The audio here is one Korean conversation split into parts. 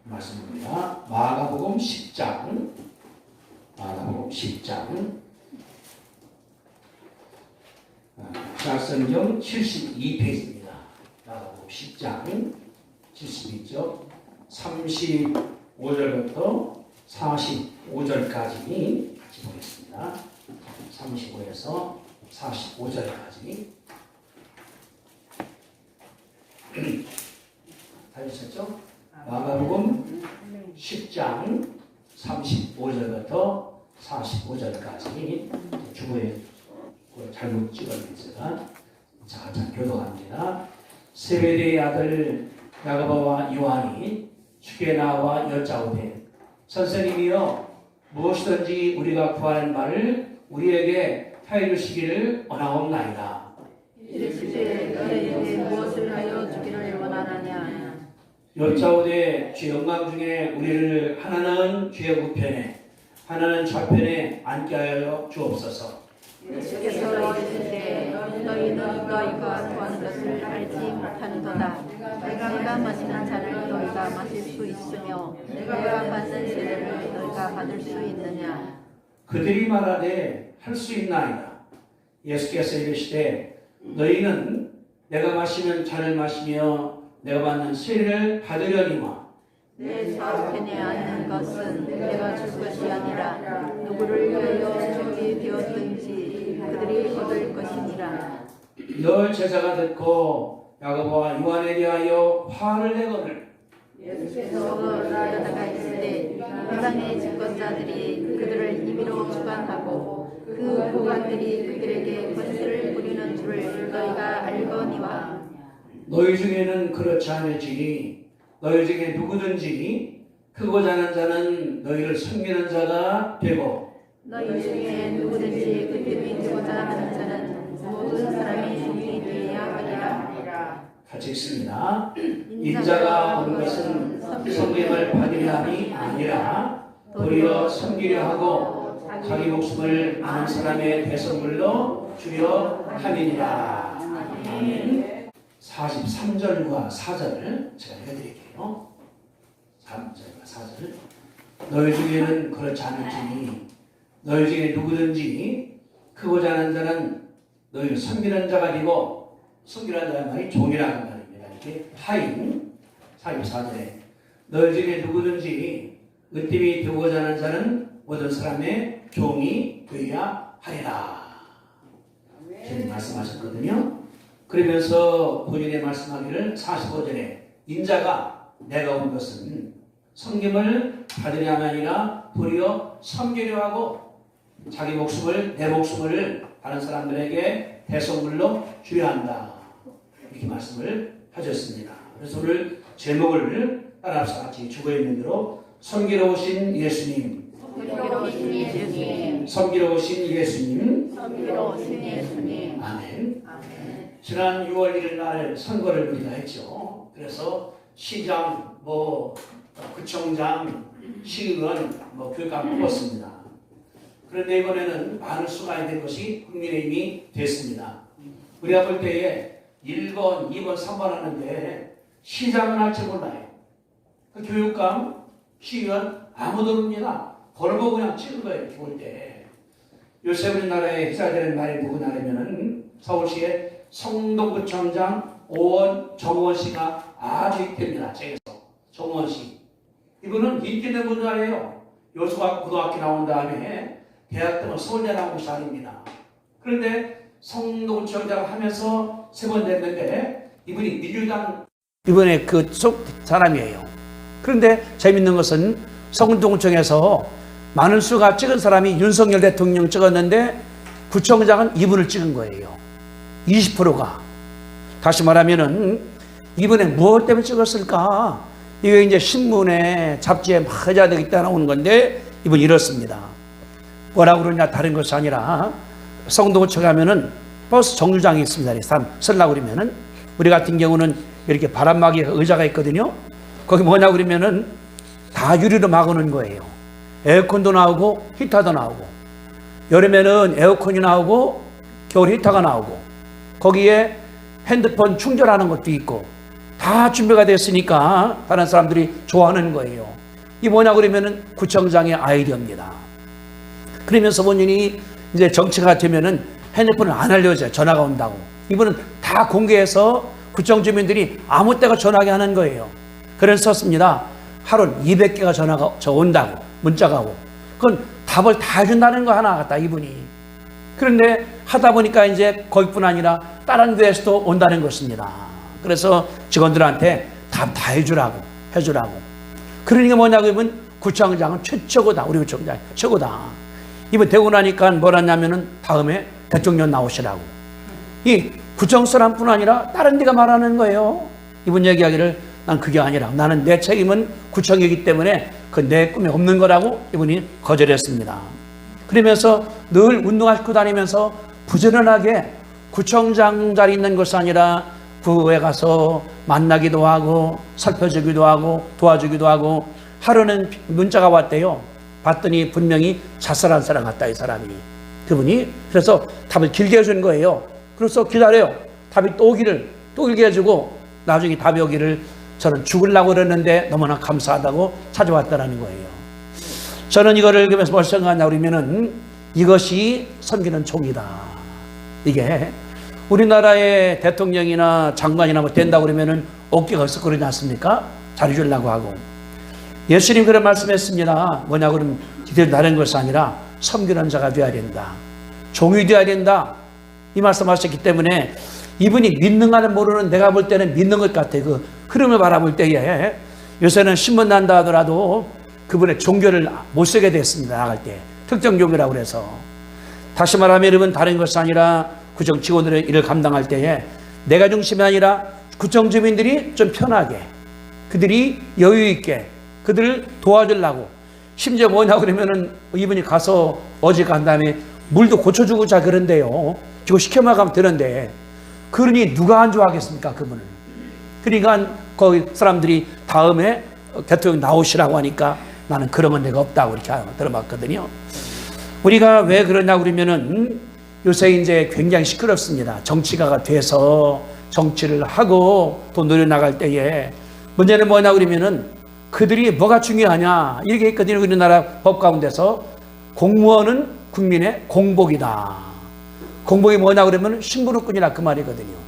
말씀입니다. 마가복음 10장, 신약성경 72페이지입니다. 마가복음 10장 72쪽 35절부터 45절까지 같이 보겠습니다. 35에서 45절까지 다셨죠? 마가복음 10장 35절부터 45절까지 주보에 잘못 찍어냈으니까 자, 교도합니다. 세베대의 아들 야고보와 요한이 주께 나와 여짜오되 선생님이여 무엇이든지 우리가 구하는 말을 우리에게 하여 주시기를 원하옵나이다. 이르시되 너희에게 무엇을 하여 주기를 원하느냐. 여짜오되 주 영광 중에 우리를 하나는 주의 우편에 하나는 좌편에 앉게 하여 주옵소서. 예수께서 이르시되 너희는 너희가 구하는 것을 알지 못하는도다. 내가 마시는 잔을 너희가 마실 수 있으며 내가 받는 세례를 너희가 받을 수 있느냐. 그들이 말하되 할 수 있나이다. 예수께서 이르시되 너희는 내가 마시는 잔을 마시며 내가 받는 세례를 받으려니와 내 좌우편에 앉는 것은 내가 줄 것이 아니라 누구를 위하여 주게 되었든지 그들이 얻을 것이니라. 널 제자가 듣고 야고보와 요한에 대하여 화를 내거늘 예수께서 나다가 있으되 세상의 집권자들이 그들을 임의로 주관하고 그 고관들이 그들에게 권세를 부리는 줄을 너희가 알거니와. 너희 중에는 그렇지 않을지니 너희 중에 누구든지 크고 작은 자는 너희를 섬기는 자가 되고 너희 중에 누구든지 그 뜻이 되고자 하는 자는 모든 사람이 종이 되어야 하리라. 같이 읽습니다. 인자가 온 것은 섬김을 받으려 함이 아니라 도리어 섬기려 하고 자기 목숨을 많은 사람의 대성물로 주려 함이니라. 아멘. 43절과 4절을 제가 읽어드릴게요. 3절과 4절. 너희 중에는 그렇지 않을지니 너희 중에 누구든지 크고 작은 자는 너희를 섬기는 자가 되고 섬기는 자의 말이 종이라는 말입니다. 이렇게 하인 44절에 너희 중에 누구든지 으뜸이 되고자 하는 자는 모든 사람의 종이 되어야 하리라. 지금 말씀하셨거든요. 그러면서 본인의 말씀하기를 45절에 인자가 내가 온 것은 섬김을 받으려 함이 아니라 도리어 섬기려 하고 자기 목숨을 내 목숨을 다른 사람들에게 대성물로 주려 한다. 이렇게 말씀을 하셨습니다. 그래서 오늘 제목을 따라서 같이 주고 있는 대로 섬기러 오신 예수님, 섬기러 오신 예수님, 섬기러 오신 예수님, 섬기러 오신 예수님. 아멘. 지난 6월 1일 날 선거를 우리가 했죠. 그래서 시장, 구청장, 시의원, 교육감 뽑았습니다. 그런데 이번에는 많은 수가 된 것이 국민의힘이 됐습니다. 우리가 볼 때에 1번, 2번, 3번 하는데 시장은 할 줄 몰라요. 그 교육감, 시의원 아무도 모릅니다. 걸어보고 그냥 찍은 거예요. 볼 때. 요새 우리나라에 회사되는 말이 누구냐면은 서울시의 성동구청장 오원 정원 씨가 아주 있답니다. 제에서 정원 씨. 이분은 인기 있는 분이에요. 요수가 고등학교 나온 다음에 대학 때는 서울대 나온 것이 아닙니다. 그런데 성동구청장 하면서 3번 됐는데 이분이 민주당 이번에 그 속 사람이에요. 그런데 재밌는 것은 성동구청에서 많은 수가 찍은 사람이 윤석열 대통령 찍었는데 구청장은 이분을 찍은 거예요. 20%가. 다시 말하면은 이번에 무엇 때문에 찍었을까? 이게 이제 신문에 잡지에 막 회자되고 있다 나오는 건데 이분 이렇습니다. 뭐라고 그러냐 다른 것이 아니라 성동구청 가면은 버스 정류장이 있습니다. 사람 쓰려고 그러면은 우리 같은 경우는 이렇게 바람막이 의자가 있거든요. 거기 뭐냐 그러면은 다 유리로 막아놓은 거예요. 에어컨도 나오고 히터도 나오고 여름에는 에어컨이 나오고 겨울 히터가 나오고 거기에 핸드폰 충전하는 것도 있고 다 준비가 됐으니까 다른 사람들이 좋아하는 거예요. 이 뭐냐 그러면은 구청장의 아이디어입니다. 그러면서 본인이 이제 정치가 되면은 핸드폰을 안 알려줘요. 전화가 온다고. 이분은 다 공개해서 구청 주민들이 아무 때가 전화하게 하는 거예요. 그래서 썼습니다. 하루 200개가 전화가 온다고, 문자가 오고. 그건 답을 다 해준다는 거 하나 같다, 이분이. 그런데 하다 보니까 이제 거기뿐 아니라 다른 데에서도 온다는 것입니다. 그래서 직원들한테 답 다 해주라고. 그러니까 뭐냐고 하면 구청장은 최고다. 우리 구청장 최고다. 이번 되고 나니까 뭘 하냐면은 다음에 대통령 나오시라고. 이 구청 사람뿐 아니라 다른 데가 말하는 거예요. 이분 얘기하기를 난 그게 아니라 나는 내 책임은 구청이기 때문에 그 내 꿈에 없는 거라고 이분이 거절했습니다. 그러면서 늘 운동하시고 다니면서 부지런하게 구청장 자리 있는 것이 아니라 구에 가서 만나기도 하고 살펴주기도 하고 도와주기도 하고 하루는 문자가 왔대요. 봤더니 분명히 자살한 사람 같다, 이 사람이. 그분이. 그래서 답을 길게 해준 거예요. 그래서 기다려요. 답이 또 오기를 또 길게 해주고 나중에 답이 오기를 저는 죽으려고 그랬는데 너무나 감사하다고 찾아왔다는 거예요. 저는 이거를 그러면서 뭘 생각하냐 그러면은 이것이 섬기는 종이다. 이게 우리나라의 대통령이나 장관이나 뭐 된다고 그러면은 어깨가 없어 그러지 않습니까? 잘해주려고 하고. 예수님 그런 말씀했습니다. 뭐냐 그러면 기대를 다른 것이 아니라 섬기는 자가 되어야 된다. 종이 되어야 된다. 이 말씀하셨기 때문에 이분이 믿는가는 모르는 내가 볼 때는 믿는 것 같아. 그 흐름을 바라볼 때에 요새는 신문 난다 하더라도 그분의 종교를 못 쓰게 됐습니다. 나갈 때. 특정 종교라고 그래서. 다시 말하면 여러분 다른 것이 아니라 구청 직원들의 일을 감당할 때에 내가 중심이 아니라 구청 주민들이 좀 편하게 그들이 여유 있게 그들을 도와주려고 심지어 뭐냐 그러면은 이분이 가서 어제 간 다음에 물도 고쳐주고 자 그런데요. 지금 시켜만 가면 되는데 그러니 누가 안 좋아하겠습니까 그분을. 그러니까 거기 사람들이 다음에 대통령 나오시라고 하니까 나는 그런 건 내가 없다고 이렇게 들어봤거든요. 우리가 왜 그러냐 그러면은 요새 이제 굉장히 시끄럽습니다. 정치가가 돼서 정치를 하고 또 노려나갈 때에 문제는 뭐냐 그러면은 그들이 뭐가 중요하냐 이렇게 했거든요. 우리나라 법 가운데서 공무원은 국민의 공복이다. 공복이 뭐냐 그러면 심부름꾼이라 그 말이거든요.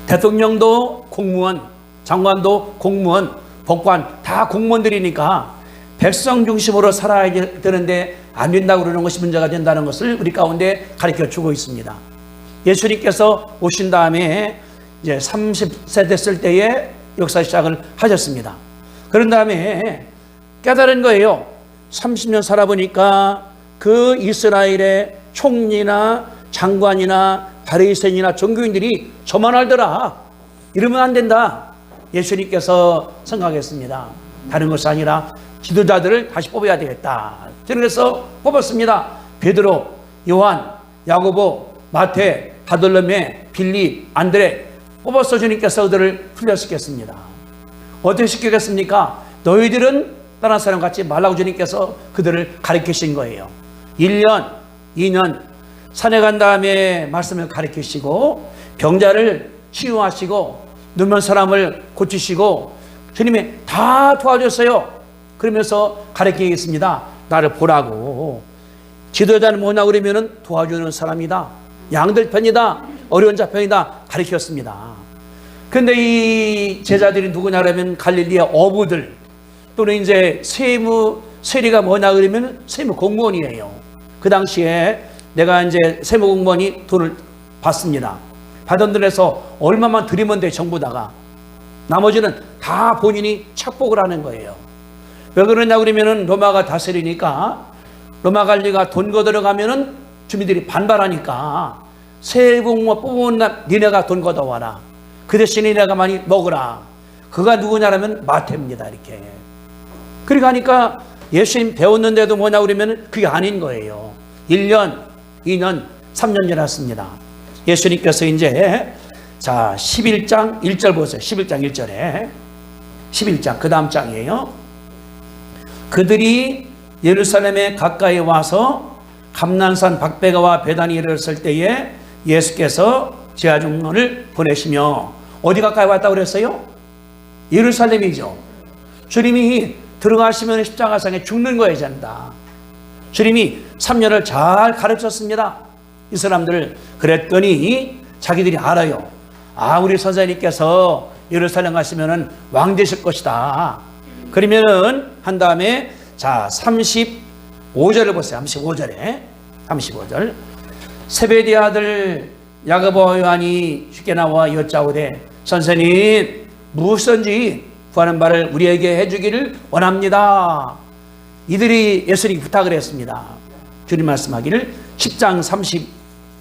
대통령도 공무원, 장관도 공무원, 법관 다 공무원들이니까 백성 중심으로 살아야 되는데 안 된다고 그러는 것이 문제가 된다는 것을 우리 가운데 가르쳐 주고 있습니다. 예수님께서 오신 다음에 이제 30세 됐을 때에 역사 시작을 하셨습니다. 그런 다음에 깨달은 거예요. 30년 살아보니까 그 이스라엘의 총리나 장관이나 바리새인이나 종교인들이 저만 알더라. 이러면 안 된다. 예수님께서 생각했습니다. 다른 것이 아니라 지도자들을 다시 뽑아야 되겠다. 그래서 뽑았습니다. 베드로, 요한, 야고보, 마태, 바돌로메, 빌립, 안드레 뽑아서 주님께서 그들을 훈련시켰습니다. 어떻게 시키겠습니까? 너희들은 다른 사람 같지 말라고 주님께서 그들을 가르치신 거예요. 1년, 2년 산에 간 다음에 말씀을 가르치시고 병자를 치유하시고 눈먼 사람을 고치시고 주님이 다 도와줬어요. 그러면서 가르치겠습니다. 나를 보라고. 지도자는 뭐냐 그러면은 도와주는 사람이다. 양들 편이다. 어려운 자 편이다. 가르쳤습니다. 근데 이 제자들이 누구냐 그러면 갈릴리의 어부들 또는 이제 세리가 뭐냐 그러면 세무 공무원이에요. 그 당시에 내가 이제 세무 공무원이 돈을 받습니다. 받은 돈에서 얼마만 드리면 돼 정부다가. 나머지는 다 본인이 착복을 하는 거예요. 왜 그러냐 그러면은 로마가 다스리니까 로마 관리가 돈 걷어가면은 주민들이 반발하니까 세공무원 뽑은 날 니네가 돈 걷어와라. 그 대신에 니네가 많이 먹으라. 그가 누구냐라면 마태입니다. 이렇게. 그러니까 하니까 예수님 배웠는데도 뭐냐 그러면 그게 아닌 거예요. 1년, 2년, 3년 지났습니다. 예수님께서 이제 자 11장 1절 보세요. 11장 1절에 11장 그 다음 장이에요. 그들이 예루살렘에 가까이 와서 감난산 박배가와 베다니에 이르렀을 때에 예수께서 제자중을 보내시며 어디 가까이 왔다고 그랬어요? 예루살렘이죠. 주님이 들어가시면 십자가상에 죽는 거예요, 전다. 주님이 3년을 잘 가르쳤습니다. 이 사람들. 그랬더니 자기들이 알아요. 아, 우리 선생님께서 예루살렘 가시면은 왕 되실 것이다. 그러면은 한 다음에 자 35절을 보세요. 35절. 세베대 아들 야고보와 요한이 쉽게 나와 여짜오되 선생님 무엇인지 구하는 바를 우리에게 해주기를 원합니다. 이들이 예수님께 부탁을 했습니다. 주님 말씀하기를 10장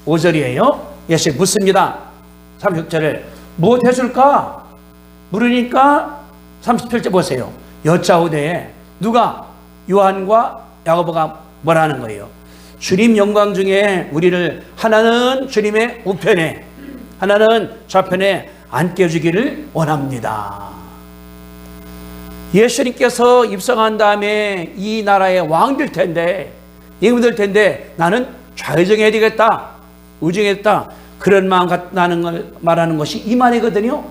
35절이에요. 예수님 묻습니다. 36절을 무엇 해줄까? 물으니까 37절 보세요. 여짜오되 누가? 요한과 야고보가 뭐라는 거예요? 주님 영광 중에 우리를 하나는 주님의 우편에 하나는 좌편에 앉게 해주기를 원합니다. 예수님께서 입성한 다음에 이 나라의 왕 될 텐데 임금 텐데 나는 좌의정해야 되겠다. 의정했다. 그런 마음 나는 걸 말하는 것이 이 말이거든요.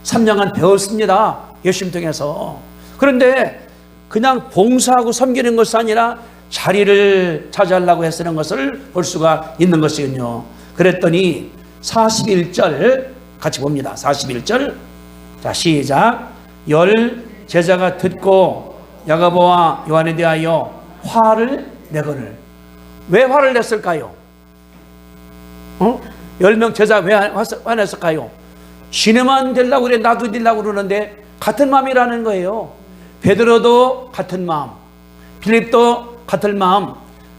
3년간 배웠습니다. 예수님 통해서. 그런데 그냥 봉사하고 섬기는 것이 아니라 자리를 차지하려고 애쓰는 것을 볼 수가 있는 것이군요. 그랬더니 41절 같이 봅니다. 41절. 자, 시작. 열 제자가 듣고 야고보와 요한에 대하여 화를 내거늘. 왜 화를 냈을까요? 10명 제자 왜 화냈을까요? 지네만 되려고 그래, 나도 되려고 그러는데 같은 마음이라는 거예요. 베드로도 같은 마음, 빌립도 같은 마음.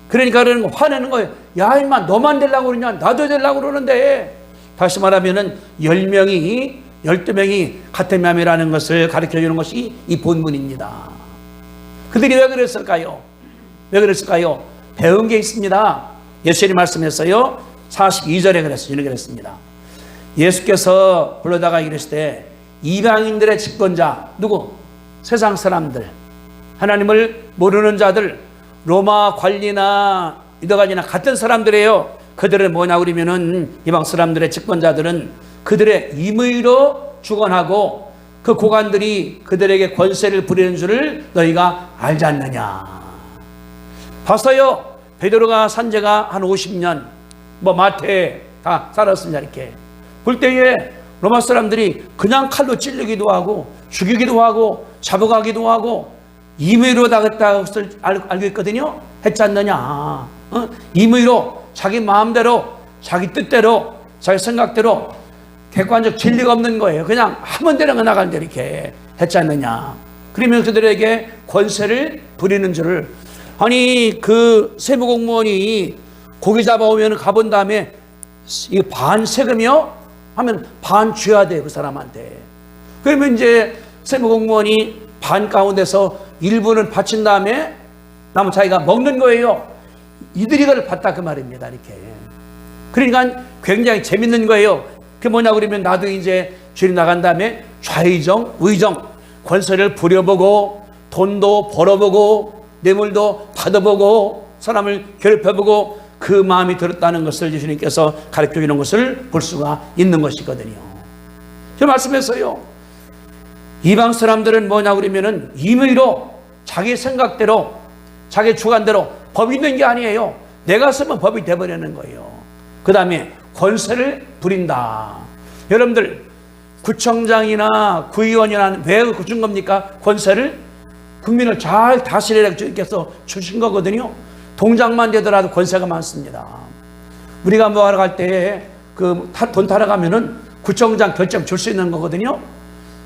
그러니까 그러는 거, 화내는 거예요. 야 임마 너만 되려고 그러냐, 나도 되려고 그러는데. 다시 말하면은 10명이 12명이 같은 마음이라는 것을 가르쳐주는 것이 이 본문입니다. 그들이 왜 그랬을까요? 왜 그랬을까요? 배운 게 있습니다. 예수님이 말씀했어요. 42절에 이렇게 그랬습니다. 예수께서 불러다가 이랬을 때 이방인들의 집권자 누구? 세상 사람들, 하나님을 모르는 자들, 로마 관리나 유다관이나 같은 사람들이에요. 그들은 뭐냐 그러면은 이방 사람들의 집권자들은 그들의 임의로 주관하고 그 고관들이 그들에게 권세를 부리는 줄을 너희가 알지 않느냐. 봤어요. 베드로가 산지가 한 50년, 마태 다 살았습니다. 이렇게 볼 때에 로마 사람들이 그냥 칼로 찔르기도 하고 죽이기도 하고 잡아가기도 하고 임의로 나갔다는 것을 알고 있거든요. 했지 않느냐. 임의로 자기 마음대로 자기 뜻대로 자기 생각대로 객관적 진리가 없는 거예요. 그냥 하면 되는 거 나가는 대로 이렇게 했지 않느냐. 그러면 그들에게 권세를 부리는 줄을. 아니 그 세무공무원이 고기 잡아오면 가본 다음에 이 반 세금이요? 하면 반 줘야 돼요. 그 사람한테. 그러면 이제 세무공무원이 반 가운데서 일부는 바친 다음에 남은 자기가 먹는 거예요. 이들이 그걸 받다 그 말입니다. 이렇게. 그러니까 굉장히 재밌는 거예요. 그게 뭐냐 그러면 나도 이제 주님 나간 다음에 좌의정, 의정 권세를 부려보고 돈도 벌어보고 뇌물도 받아보고 사람을 괴롭혀보고 그 마음이 들었다는 것을 예수님께서 가르쳐 주는 것을 볼 수가 있는 것이거든요. 제가 말씀했어요. 이방 사람들은 뭐냐 그러면은 임의로 자기 생각대로 자기 주관대로 법이 있는 게 아니에요. 내가 쓰면 법이 돼버리는 거예요. 그 다음에 권세를 부린다. 여러분들 구청장이나 구의원이나 왜 준 겁니까? 권세를 국민을 잘 다스리라고 주님께서 주신 거거든요. 동장만 되더라도 권세가 많습니다. 우리가 뭐 하러 갈 때 그 돈 타러 가면은 구청장 결정 줄 수 있는 거거든요.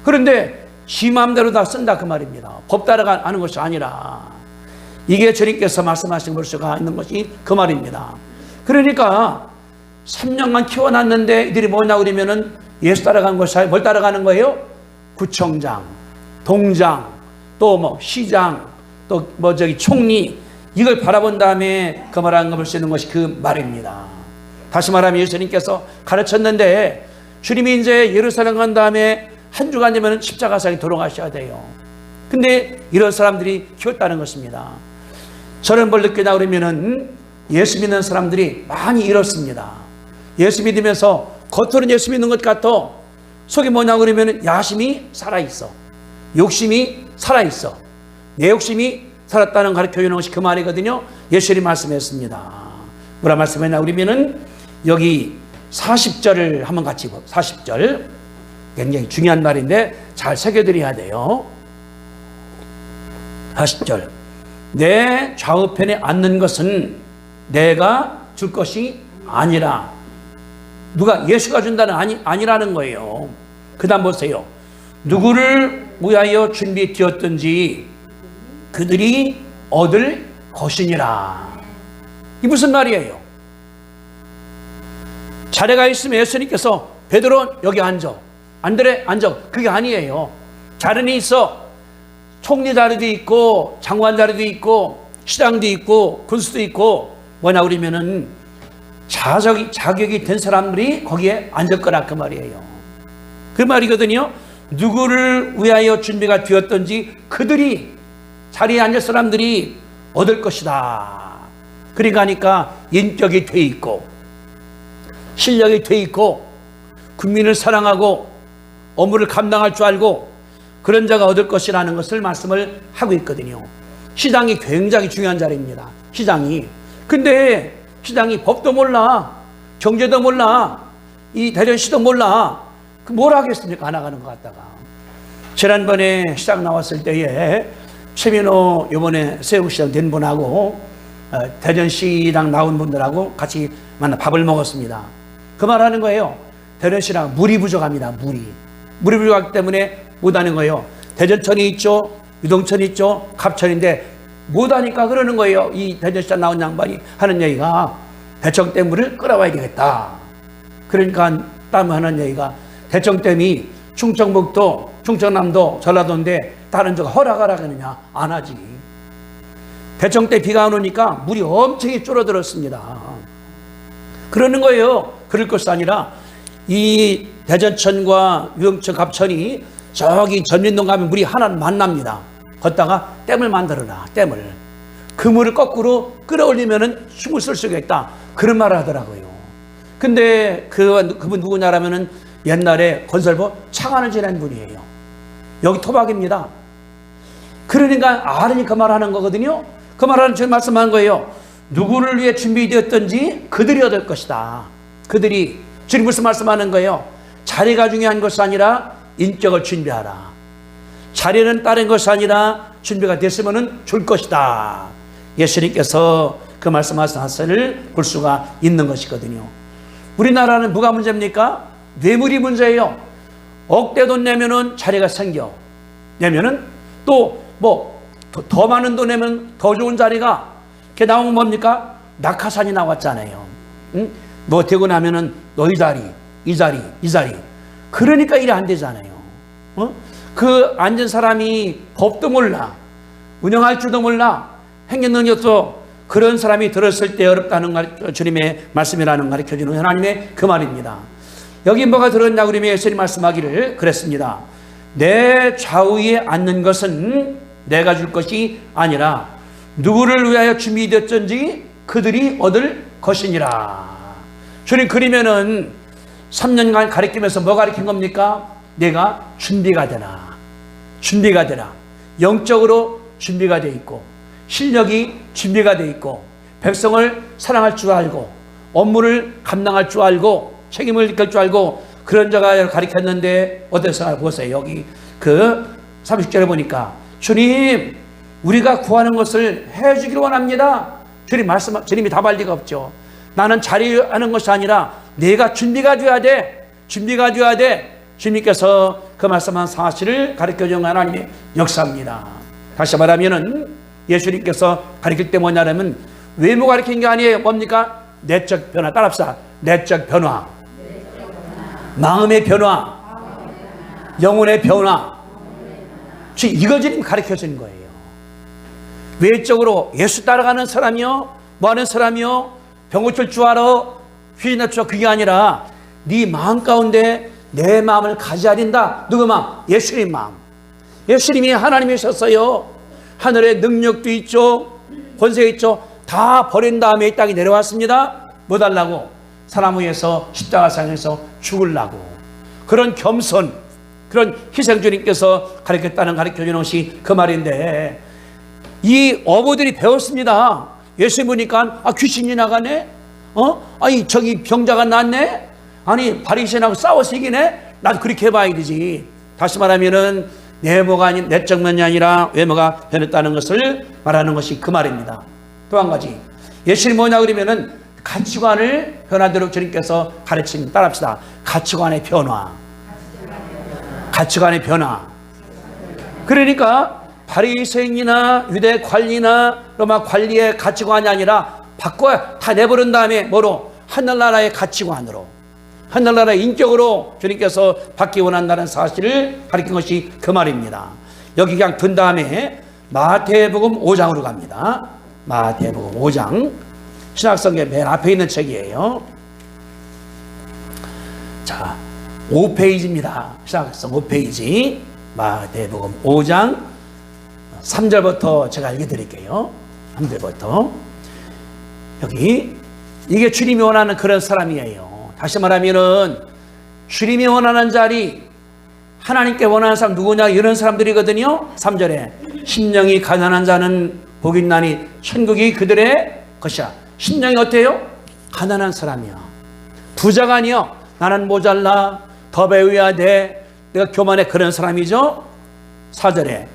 그런데 지 마음대로 다 쓴다 그 말입니다. 법 따라가는 것이 아니라 이게 주님께서 말씀하신 볼 수가 있는 것이 그 말입니다. 그러니까 3년간 키워놨는데 이들이 뭐냐 그러면은 예수 따라가는 것이 뭘 따라가는 거예요? 구청장, 동장, 또 시장, 또 총리 이걸 바라본 다음에 그 말하는 걸 볼 수 있는 것이 그 말입니다. 다시 말하면 예수님께서 가르쳤는데 주님이 이제 예루살렘 간 다음에 한 주간 되면 십자가상에 돌아가셔야 돼요. 근데 이런 사람들이 키웠다는 것입니다. 저는 뭘 느끼냐 그러면은 예수 믿는 사람들이 많이 잃었습니다. 예수 믿으면서 겉으로는 예수 믿는 것 같아. 속에 뭐냐 그러면 야심이 살아있어. 욕심이 살아있어. 내 욕심이 살았다는 가르쳐 주는 것이 그 말이거든요. 예수님이 말씀했습니다. 뭐라 말씀했냐 그러면은 여기 40절을 한번 같이 봐. 40절 굉장히 중요한 말인데 잘 새겨드려야 돼요. 40절 내 좌우편에 앉는 것은 내가 줄 것이 아니라 누가 예수가 준다는 아니라는 거예요. 그 다음 보세요. 누구를 위하여 준비되었든지 그들이 얻을 것이니라. 이 무슨 말이에요? 자리가 있으면 예수님께서 베드로 여기 앉아, 안드레 앉아, 그게 아니에요. 자리는 있어. 총리 자리도 있고 장관 자리도 있고 시장도 있고 군수도 있고 뭐냐 그러면은 자격이 된 사람들이 거기에 앉을 거라 그 말이에요. 그 말이거든요. 누구를 위하여 준비가 되었든지 그들이 자리에 앉을 사람들이 얻을 것이다. 그러니까 인격이 돼 있고 실력이 돼 있고 국민을 사랑하고 업무를 감당할 줄 알고 그런 자가 얻을 것이라는 것을 말씀을 하고 있거든요. 시장이 굉장히 중요한 자리입니다. 시장이. 근데 시장이 법도 몰라, 경제도 몰라, 이 대전시도 몰라. 뭘 하겠습니까? 안 나가는 것 같다가. 지난번에 시장 나왔을 때에 최민호 이번에 새우시장 된 분하고 대전시랑 나온 분들하고 같이 만나 밥을 먹었습니다. 그 말 하는 거예요. 대전시랑 물이 부족합니다. 물이 부족하기 때문에 못하는 거예요. 대전천이 있죠, 유동천이 있죠, 갑천인데 못하니까 그러는 거예요. 이 대전시장 나온 양반이 하는 얘기가 대청댐물을 끌어와야 되겠다. 그러니까 하는 얘기가 대청댐이 충청북도, 충청남도, 전라도인데 다른 데가 허락하라 그러느냐? 안 하지. 대청댐 비가 안 오니까 물이 엄청 줄어들었습니다. 그러는 거예요. 그럴 것이 아니라 이 대전천과 유동천, 갑천이 저기 전민동 가면 물이 하나 만납니다. 걷다가 댐을 만들어라. 댐을. 그 물을 거꾸로 끌어올리면은 숨을 쓸 수가 있다. 그런 말을 하더라고요. 근데 그분 누구냐라면은 옛날에 건설부 차관을 지낸 분이에요. 여기 토박입니다. 그러니까 아르니 그 말하는 거거든요. 그 말하는 저 말씀한 거예요. 누구를 위해 준비되었든지 그들이 얻을 것이다. 그들이 주님 무슨 말씀하는 거예요? 자리가 중요한 것이 아니라 인격을 준비하라. 자리는 다른 것이 아니라 준비가 됐으면 줄 것이다. 예수님께서 그 말씀하셨을 볼 수가 있는 것이거든요. 우리나라는 뭐가 문제입니까? 뇌물이 문제예요. 억대 돈 내면은 자리가 생겨. 내면은 또 더 많은 돈 내면 더 좋은 자리가 이렇게 나오면 뭡니까? 낙하산이 나왔잖아요. 응? 뭐 되고 나면은 너 이 자리, 이 자리, 이 자리. 그러니까 일이 안 되잖아요. 그 앉은 사람이 법도 몰라, 운영할 줄도 몰라, 행정능력도 그런 사람이 들었을 때 어렵다는 주님의 말씀이라는 가르쳐주는 하나님의 그 말입니다. 여기 뭐가 들었냐 그러면 예수님 말씀하기를 그랬습니다. 내 좌우에 앉는 것은 내가 줄 것이 아니라 누구를 위하여 준비되었든지 그들이 얻을 것이니라. 주님 그러면은 3년간 가르치면서 뭐 가르친 겁니까? 내가 준비가 되라. 준비가 되라. 영적으로 준비가 돼 있고 실력이 준비가 돼 있고 백성을 사랑할 줄 알고 업무를 감당할 줄 알고 책임을 지킬 줄 알고 그런 자가 가르쳤는데 어땠어요? 보세요. 여기 그 30절에 보니까 주님 우리가 구하는 것을 해주기를 원합니다. 주님이 답할 리가 없죠. 나는 자리하는 것이 아니라 내가 준비가 돼야 돼. 준비가 돼야 돼. 주님께서 그 말씀한 사실을 가르쳐준 하나님의 역사입니다. 다시 말하면은 예수님께서 가르칠 때 뭐냐면 외모 가르친 게 아니에요. 뭡니까? 내적 변화. 따라합시다. 내적 변화. 마음의 변화. 영혼의 변화. 이걸 지금 가르쳐 주는 거예요. 외적으로 예수 따라가는 사람이요, 뭐 하는 사람이요, 병 고칠 줄 알아, 휘나 줄 그게 아니라 네 마음 가운데 내 마음을 가져야 된다. 누구 마음? 예수님 마음. 예수님이 하나님이셨어요. 하늘에 능력도 있죠, 권세 있죠. 다 버린 다음에 이 땅에 내려왔습니다. 뭐 달라고? 사람 위해서 십자가상에서 죽으려고. 그런 겸손, 그런 희생 주님께서 가르쳤다는 가르쳐주는 것이 그 말인데, 이 어부들이 배웠습니다. 예수 보니까 귀신이 나가네? 아니 저기 병자가 낫네? 아니 바리새인하고 싸워서 이기네? 나도 그렇게 해봐야 되지. 다시 말하면은 내모가 아닌 내적 면이 아니라 외모가 변했다는 것을 말하는 것이 그 말입니다. 또 한 가지, 예수님 뭐냐 그러면은 가치관을 변화되도록 주님께서 가르칩니다. 따라합시다. 가치관의 변화. 가치관의 변화. 그러니까 바리새인이나 유대 관리나 로마 관리의 가치관이 아니라 바꿔 다 내버린 다음에 뭐로? 하늘나라의 가치관으로, 하늘나라의 인격으로 주님께서 받기 원한다는 사실을 가르친 것이 그 말입니다. 여기 그냥 든 다음에 마태복음 5장으로 갑니다. 마태복음 5장, 신약성경 맨 앞에 있는 책이에요. 자, 5페이지입니다. 신약성 5페이지, 마태복음 5장 3절부터 제가 읽어드릴게요. 3절부터. 여기 이게 주님이 원하는 그런 사람이에요. 다시 말하면은 주님이 원하는 자리, 하나님께 원하는 사람 누구냐, 이런 사람들이거든요. 3절에 심령이 가난한 자는 복이 있나니 천국이 그들의 것이야. 심령이 어때요? 가난한 사람이야. 부자가 아니요. 나는 모자라, 더 배워야 돼, 내가 교만해, 그런 사람이죠. 4절에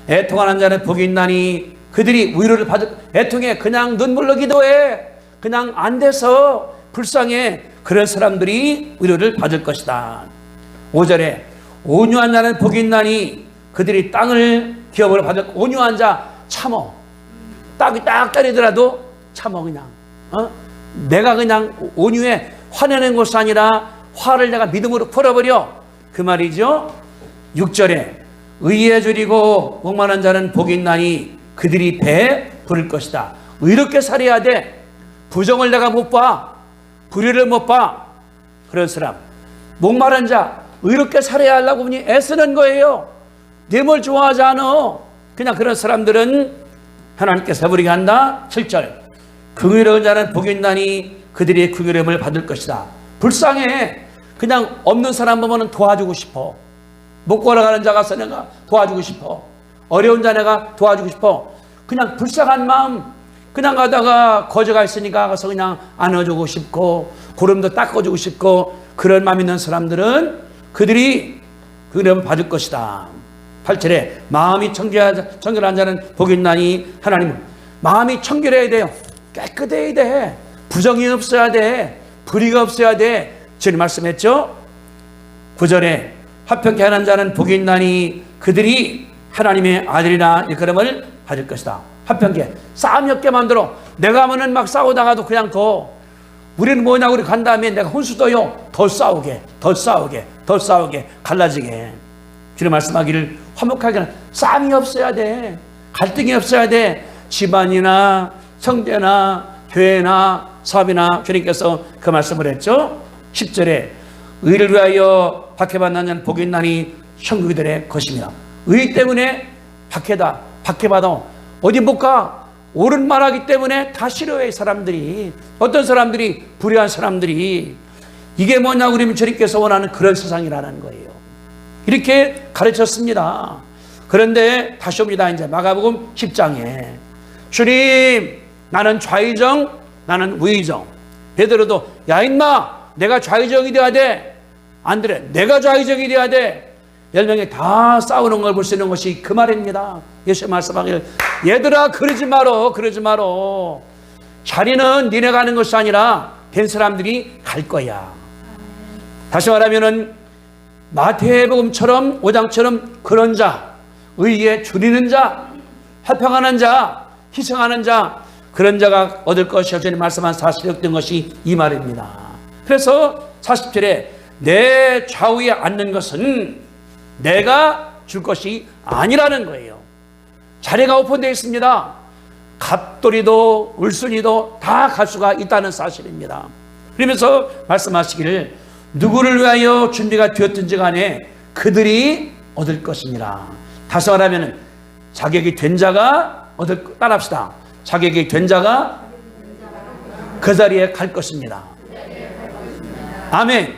애통하는 자는 복이 있나니 그들이 위로를 받을. 애통해, 그냥 눈물로 기도해, 그냥 안 돼서 불쌍해, 그런 사람들이 위로를 받을 것이다. 5절에 온유한 자는 복이 있나니 그들이 땅을 기업으로 받을. 온유한 자, 참어. 딱이 딱 때리더라도 참어. 그냥 내가 그냥 온유해. 화내는 것이 아니라 화를 내가 믿음으로 풀어버려, 그 말이죠. 6절에 의에 줄이고 목마른 자는 복이 있나니 그들이 배에 부를 것이다. 의롭게 살아야 돼. 부정을 내가 못 봐, 불의를 못 봐. 그런 사람, 목마른 자, 의롭게 살아야 하려고 보니 애쓰는 거예요. 내 뭘 좋아하지 않아. 그냥 그런 사람들은 하나님께서 부리게 한다. 7절 긍휼로운 자는 복이 있나니 그들이 긍휼함을 받을 것이다. 불쌍해. 그냥 없는 사람 보면 도와주고 싶어. 못 걸어가는 자 가서 내가 도와주고 싶어. 어려운 자 내가 도와주고 싶어. 그냥 불쌍한 마음. 그냥 가다가 거저가 있으니까 가서 그냥 안아주고 싶고 구름도 닦아주고 싶고, 그런 마음 있는 사람들은 그들이 긍휼함을 받을 것이다. 8절에 마음이 청결한 자는 복이 있나니 하나님은. 마음이 청결해야 돼요. 깨끗해야 돼. 부정이 없어야 돼. 불의가 없어야 돼. 주님 말씀했죠. 9절에 화평케 하는 자는 복이 있나니 그들이 하나님의 아들이라 일컬음을 받을 것이다. 화평케, 싸움이 없게 만들어. 내가 하면은 막 싸우다가도 그냥 더, 우리는 뭐냐, 우리 간 다음에 내가 혼수도요, 더 싸우게, 더 싸우게, 더 싸우게, 갈라지게. 주님 말씀하기를 화목하게는 싸움이 없어야 돼. 갈등이 없어야 돼. 집안이나 성대나 교회나 사업이나. 주님께서 그 말씀을 했죠. 10절에 의를 위하여 박해받는 자는 복이 있나니 천국들의 것입니다. 의 때문에 박해다, 박해받아. 어디 못 가. 옳은 말하기 때문에 다 싫어해, 사람들이. 어떤 사람들이, 불의한 사람들이. 이게 뭐냐 그러면 주님께서 원하는 그런 세상이라는 거예요. 이렇게 가르쳤습니다. 그런데 다시 옵니다. 이제 마가복음 10장에 주님, 나는 좌의정, 나는 우의정. 베드로도 야 임마, 내가 좌의정이 돼야 돼. 안드레, 내가 좌의정이 돼야 돼. 10명이 다 싸우는 걸 볼 수 있는 것이 그 말입니다. 예수 말씀하기를 얘들아 그러지 마라, 그러지 마라. 자리는 니네 가는 것이 아니라 된 사람들이 갈 거야. 다시 말하면은 마태복음처럼 5장처럼 그런 자, 의에 줄이는 자, 화평하는 자, 희생하는 자, 그런 자가 얻을 것이요 주님 말씀한 사실이 얻은 것이 이 말입니다. 그래서 40절에 내 좌우에 앉는 것은 내가 줄 것이 아니라는 거예요. 자리가 오픈되어 있습니다. 갑돌이도 울순이도 다 갈 수가 있다는 사실입니다. 그러면서 말씀하시기를 누구를 위하여 준비가 되었든지 간에 그들이 얻을 것이니라. 다시 말하면 자격이 된 자가 얻을, 따라합시다. 자격이 된 자가 그 자리에 갈 것입니다. 아멘.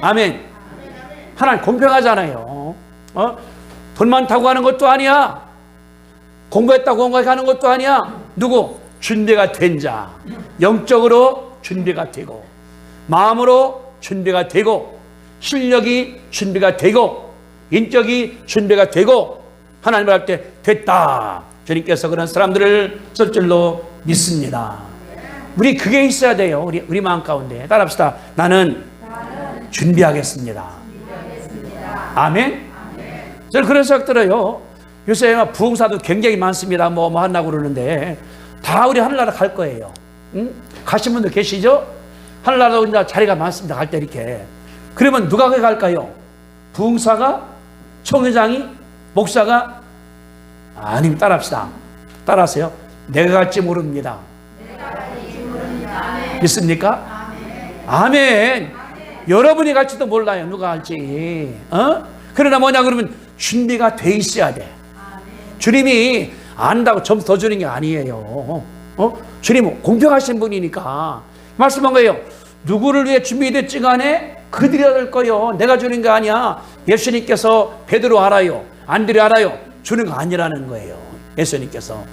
아멘. 하나님 공평하잖아요. 돈 많다고 하는 것도 아니야. 공부했다고 공부하는 것도 아니야. 누구? 준비가 된 자. 영적으로 준비가 되고, 마음으로 준비가 되고, 실력이 준비가 되고, 인격이 준비가 되고, 하나님을 할 때 됐다. 주님께서 그런 사람들을 쓸 줄로 믿습니다. 우리 그게 있어야 돼요. 우리 마음 가운데. 따라합시다. 나는 준비하겠습니다. 아멘. 저는 그런 생각 들어요. 요새 부흥사도 굉장히 많습니다. 뭐 하려고 그러는데 다 우리 하늘나라 갈 거예요. 응? 가신 분들 계시죠? 하늘나라도 이제 자리가 많습니다. 갈 때 이렇게. 그러면 누가 거기 갈까요? 부흥사가? 총회장이? 목사가? 아니면 따라합시다. 따라하세요. 내가 갈지 모릅니다. 믿습니까? 아멘. 여러분이 갈지도 몰라요. 누가 갈지. 그러나 뭐냐 그러면 준비가 돼 있어야 돼. 주님이 안다고 점수 더 주는 게 아니에요. 주님은 공평하신 분이니까 말씀한 거예요. 누구를 위해 준비됐지 간에 그들이 얻을 거요. 내가 주는 게 아니야. 예수님께서 베드로 알아요. 안드레 알아요. 주는 거 아니라는 거예요. 예수님께서.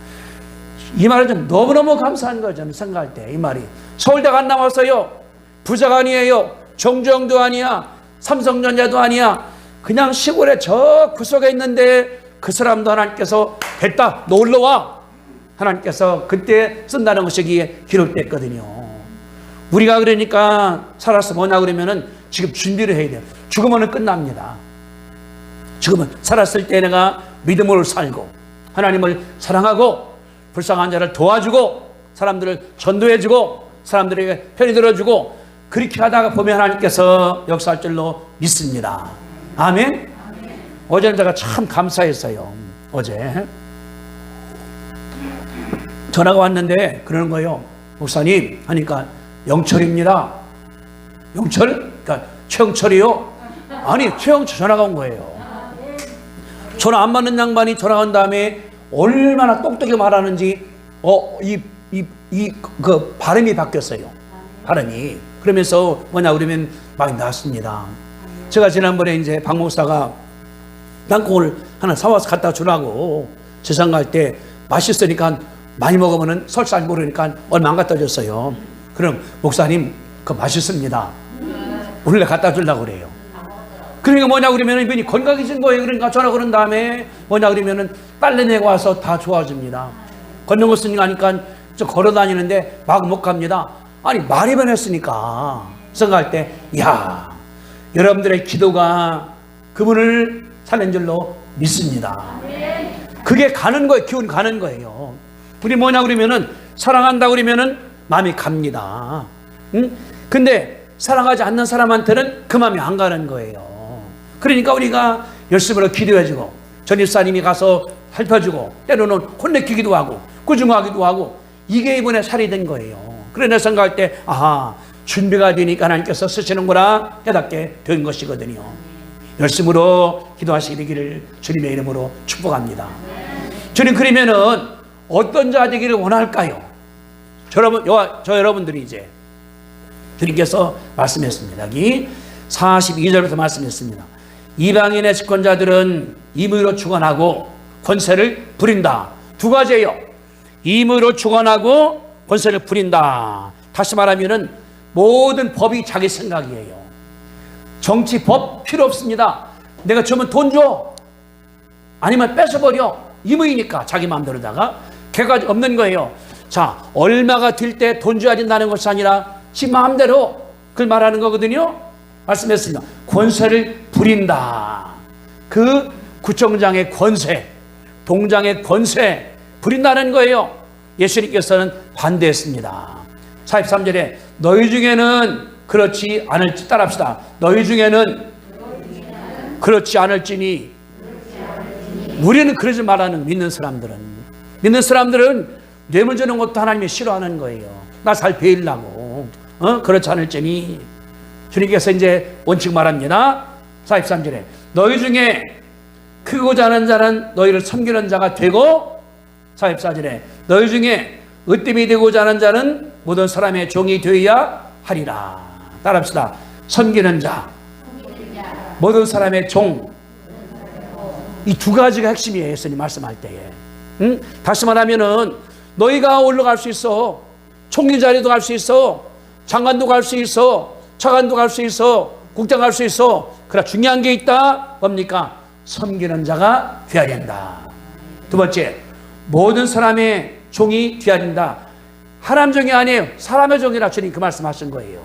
이 말은 좀 너무너무 감사한 거예요. 저는 생각할 때 이 말이. 서울대가 안 나왔어요. 부자가 아니에요. 정주영도 아니야. 삼성전자도 아니야. 그냥 시골에 저 구석에 있는데 그 사람도 하나님께서 됐다. 너 올라와. 하나님께서 그때 쓴다는 것이 기록됐거든요. 우리가 그러니까 살아서 뭐냐 그러면은 지금 준비를 해야 돼요. 죽으면 끝납니다. 죽으면 살았을 때 내가 믿음으로 살고 하나님을 사랑하고 불쌍한 자를 도와주고 사람들을 전도해주고 사람들에게 편히 들어주고 그렇게 하다가 보면 하나님께서 역사할 줄로 믿습니다. 아멘. 어제는 제가 참 감사했어요. 어제 전화가 왔는데 그러는 거예요. 목사님 하니까 영철입니다. 영철? 그러니까 최영철이요? 아니 최영철 전화가 온 거예요. 전화 안 받는 양반이 전화가 온 다음에 얼마나 똑똑히 말하는지 그 발음이 바뀌었어요. 발음이. 그러면서 뭐냐 그러면 많이 나왔습니다. 제가 지난번에 이제 박 목사가 땅콩을 하나 사와서 갖다 주라고 세상 갈 때 맛있으니까 많이 먹으면 설사 모르니까 얼마 안 갖다 줬어요. 그럼 목사님 그거 맛있습니다. 원래 갖다 주려고 그래요. 그러니까 뭐냐 그러면 이분이 건강해진 거예요. 그러니까 전화 그런 다음에 뭐냐 그러면은 빨래 내고 와서 다 좋아집니다. 걷는 거 쓰니까 하니까 저 걸어 다니는데 막 못 갑니다. 아니 말이 변했으니까 생각할 때 야 여러분들의 기도가 그분을 살린 줄로 믿습니다. 그게 가는 거예요. 기운 가는 거예요. 우리 뭐냐 그러면은 사랑한다 그러면은 마음이 갑니다. 응? 근데 사랑하지 않는 사람한테는 그 마음이 안 가는 거예요. 그러니까 우리가 열심으로 기도해주고 전입사님이 가서 살펴주고 때로는 혼내키기도 하고 꾸중하기도 하고 이게 이번에 살이 된 거예요. 그래 내가 생각할 때 아하 준비가 되니까 하나님께서 쓰시는구나 깨닫게 된 것이거든요. 열심으로 기도하시기를 주님의 이름으로 축복합니다. 주님 그러면은 어떤 자 되기를 원할까요? 저 여러분들이 이제 주님께서 말씀했습니다. 여기 42절부터 말씀했습니다. 이방인의 집권자들은 임의로 주관하고 권세를 부린다. 두 가지예요. 임의로 주관하고 권세를 부린다. 다시 말하면은 모든 법이 자기 생각이에요. 정치 법 필요 없습니다. 내가 주면 돈 줘. 아니면 뺏어버려. 임의니까 자기 마음대로다가 개가 없는 거예요. 자, 얼마가 될 때 돈 줘야 된다는 것이 아니라 지 마음대로 그걸 말하는 거거든요. 말씀했습니다. 권세를 부린다. 그 구청장의 권세, 동장의 권세 부린다는 거예요. 예수님께서는 반대했습니다. 43절에 너희 중에는 그렇지 않을지 따라합시다. 너희 중에는 그렇지 않을지니 우리는 그러지 말라는 믿는 사람들은 뇌물 주는 것도 하나님이 싫어하는 거예요. 나 잘 배우려고 그렇지 않을지니 주님께서 이제 원칙 말합니다. 43절에 너희 중에 크고자 하는 자는 너희를 섬기는 자가 되고 44절에 너희 중에 으뜸이 되고자 하는 자는 모든 사람의 종이 되어야 하리라. 따라합시다. 섬기는 자, 모든 사람의 종. 이 두 가지가 핵심이에요. 예수님 말씀할 때에. 응? 다시 말하면은 너희가 올라갈 수 있어. 총리 자리도 갈 수 있어. 장관도 갈 수 있어. 차관도 갈 수 있어. 국장 갈 수 있어. 그러나 중요한 게 있다. 뭡니까? 섬기는 자가 되어야 된다. 두 번째, 모든 사람의 종이 되어야 된다. 하나님 종이 아니에요. 사람의 종이라 주님 그 말씀하신 거예요.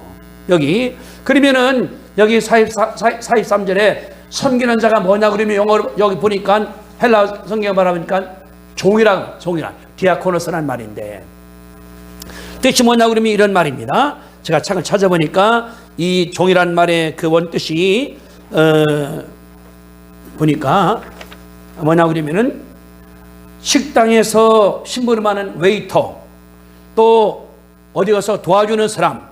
여기 그러면은 여기 43절에 섬기는 자가 뭐냐 그러면 영어로 여기 보니까 헬라 성경 말하니까 종이라 디아코노스라는 말인데 뜻이 뭐냐 그러면 이런 말입니다. 제가 창을 찾아보니까 이 종이란 말의 그 원뜻이 보니까 뭐냐 그러면은 식당에서 심부름하는 웨이터, 또 어디 가서 도와주는 사람,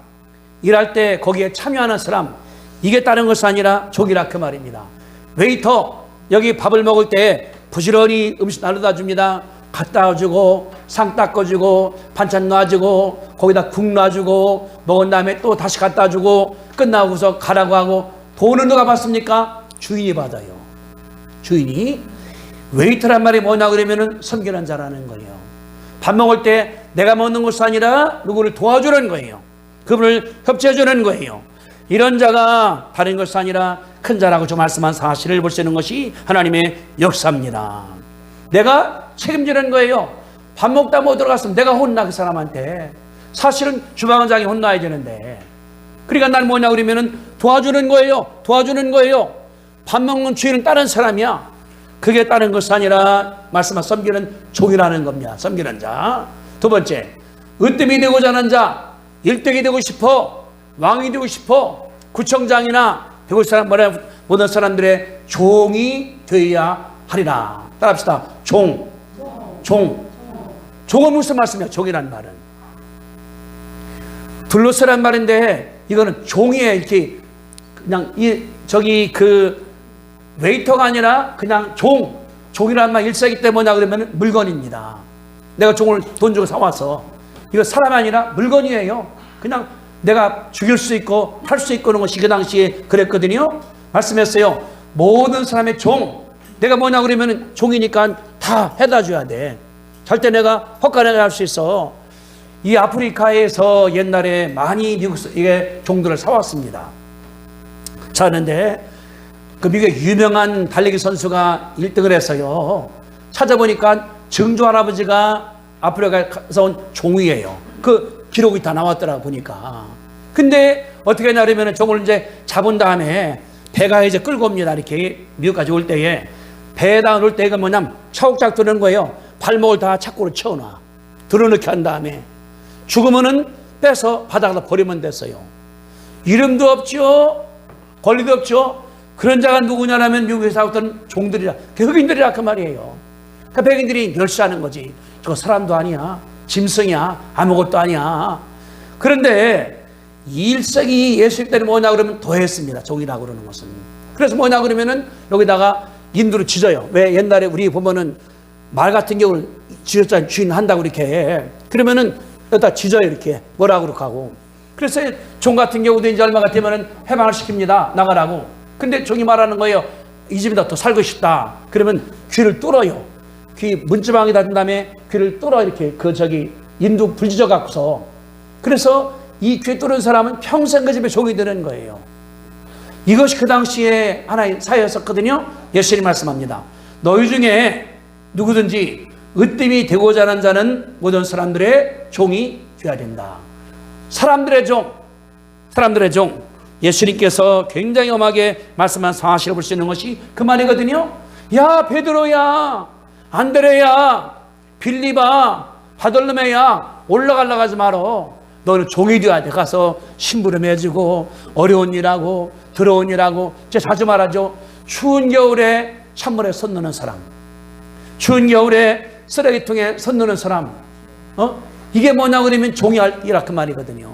일할 때 거기에 참여하는 사람, 이게 다른 것이 아니라 종이라 그 말입니다. 웨이터, 여기 밥을 먹을 때 부지런히 음식 나눠다 줍니다. 갖다 주고 상 닦아주고 반찬 놔주고 거기다 국 놔주고 먹은 다음에 또 다시 갖다 주고 끝나고서 가라고 하고 돈은 누가 받습니까? 주인이 받아요. 주인이. 웨이터란 말이 뭐냐 그러면은 섬기는 자라는 거예요. 밥 먹을 때 내가 먹는 것이 아니라 누구를 도와주는 거예요. 그분을 협조해 주는 거예요. 이런 자가 다른 것이 아니라 큰 자라고 저 말씀한 사실을 볼 수 있는 것이 하나님의 역사입니다. 내가 책임지는 거예요. 밥 먹다 못 들어갔으면 내가 혼나 그 사람한테. 사실은 주방장이 혼나야 되는데. 그러니까 난 뭐냐 그러면은 도와주는 거예요. 도와주는 거예요. 밥 먹는 주인은 다른 사람이야. 그게 다른 것이 아니라 말씀한 섬기는 종이라는 겁니다. 섬기는 자. 두 번째, 으뜸이 되고자 하는 자, 일등이 되고 싶어, 왕이 되고 싶어, 구청장이나 되고 사람 모든 사람들의 종이 되어야 하리라. 따라합시다. 종. 종은 무슨 말씀이야? 종이라는 말은 둘러서란 말인데 이거는 종이에 이렇게 그냥 그 웨이터가 아니라 그냥 종이라는 말 일색이 때문에 뭐냐 그러면 물건입니다. 내가 종을 돈 주고 사와서 이거 사람이 아니라 물건이에요. 그냥 내가 죽일 수 있고 할 수 있고 그런 것이 그 당시에 그랬거든요. 말씀했어요. 모든 사람의 종. 내가 뭐냐 그러면 종이니까 다 해다 줘야 돼. 절대 내가 헛간에 할 수 있어. 이 아프리카에서 옛날에 많이 미국에서 이게 종들을 사왔습니다. 자, 그런데 그 미국의 유명한 달리기 선수가 1등을 했어요. 찾아보니까 증조 할아버지가 아프리카에서 온 종이에요. 그 기록이 다 나왔더라 보니까. 근데 어떻게 하냐 그러면 종을 이제 잡은 다음에 배가 이제 끌고 옵니다. 이렇게 미국까지 올 때에 배에다 놓을 때가 뭐냐면 차곡차곡 드는 거예요. 발목을 다 착고로 채워놔. 들어넣게 한 다음에 죽으면은 빼서 바닥에다 버리면 됐어요. 이름도 없죠. 권리도 없죠. 그런 자가 누구냐라면 미국에서 살았던 종들이라, 흑인들이라 그 말이에요. 그 백인들이 멸시하는 거지. 저거 사람도 아니야. 짐승이야. 아무것도 아니야. 그런데 1세기 예수님 때는 뭐냐 그러면 더했습니다. 종이라고 그러는 것은. 그래서 뭐냐 그러면은 여기다가 인두를 지져요. 왜 옛날에 우리 보면은 말 같은 경우를 지었잖아요. 주인 한다고 이렇게 해. 그러면은 여기다 지져요. 이렇게 뭐라고 그렇게 하고. 그래서 종 같은 경우도 이제 얼마가 되면은 해방을 시킵니다. 나가라고. 근데 종이 말하는 거예요. 이 집에다 더 살고 싶다. 그러면 귀를 뚫어요. 귀 문지방에 닿은 다음에 귀를 뚫어 이렇게 인두 불지져 갖고서. 그래서 이 귀 뚫은 사람은 평생 그 집에 종이 되는 거예요. 이것이 그 당시에 하나의 사회였었거든요. 예수님이 말씀합니다. 너희 중에 누구든지 으뜸이 되고자 하는 자는 모든 사람들의 종이 되어야 된다. 사람들의 종. 예수님께서 굉장히 엄하게 말씀한 사실을 볼 수 있는 것이 그 말이거든요. 야 베드로야, 안드레야, 빌립아, 바돌로메야, 올라가려고 하지 말어. 너는 종이 되어야 돼. 가서 심부름 해주고 어려운 일하고 더러운 일하고. 제가 자주 말하죠. 추운 겨울에 찬물에 손 넣는 사람, 추운 겨울에 쓰레기통에 손 넣는 사람, 이게 뭐냐 그러면 종이라 그 말이거든요.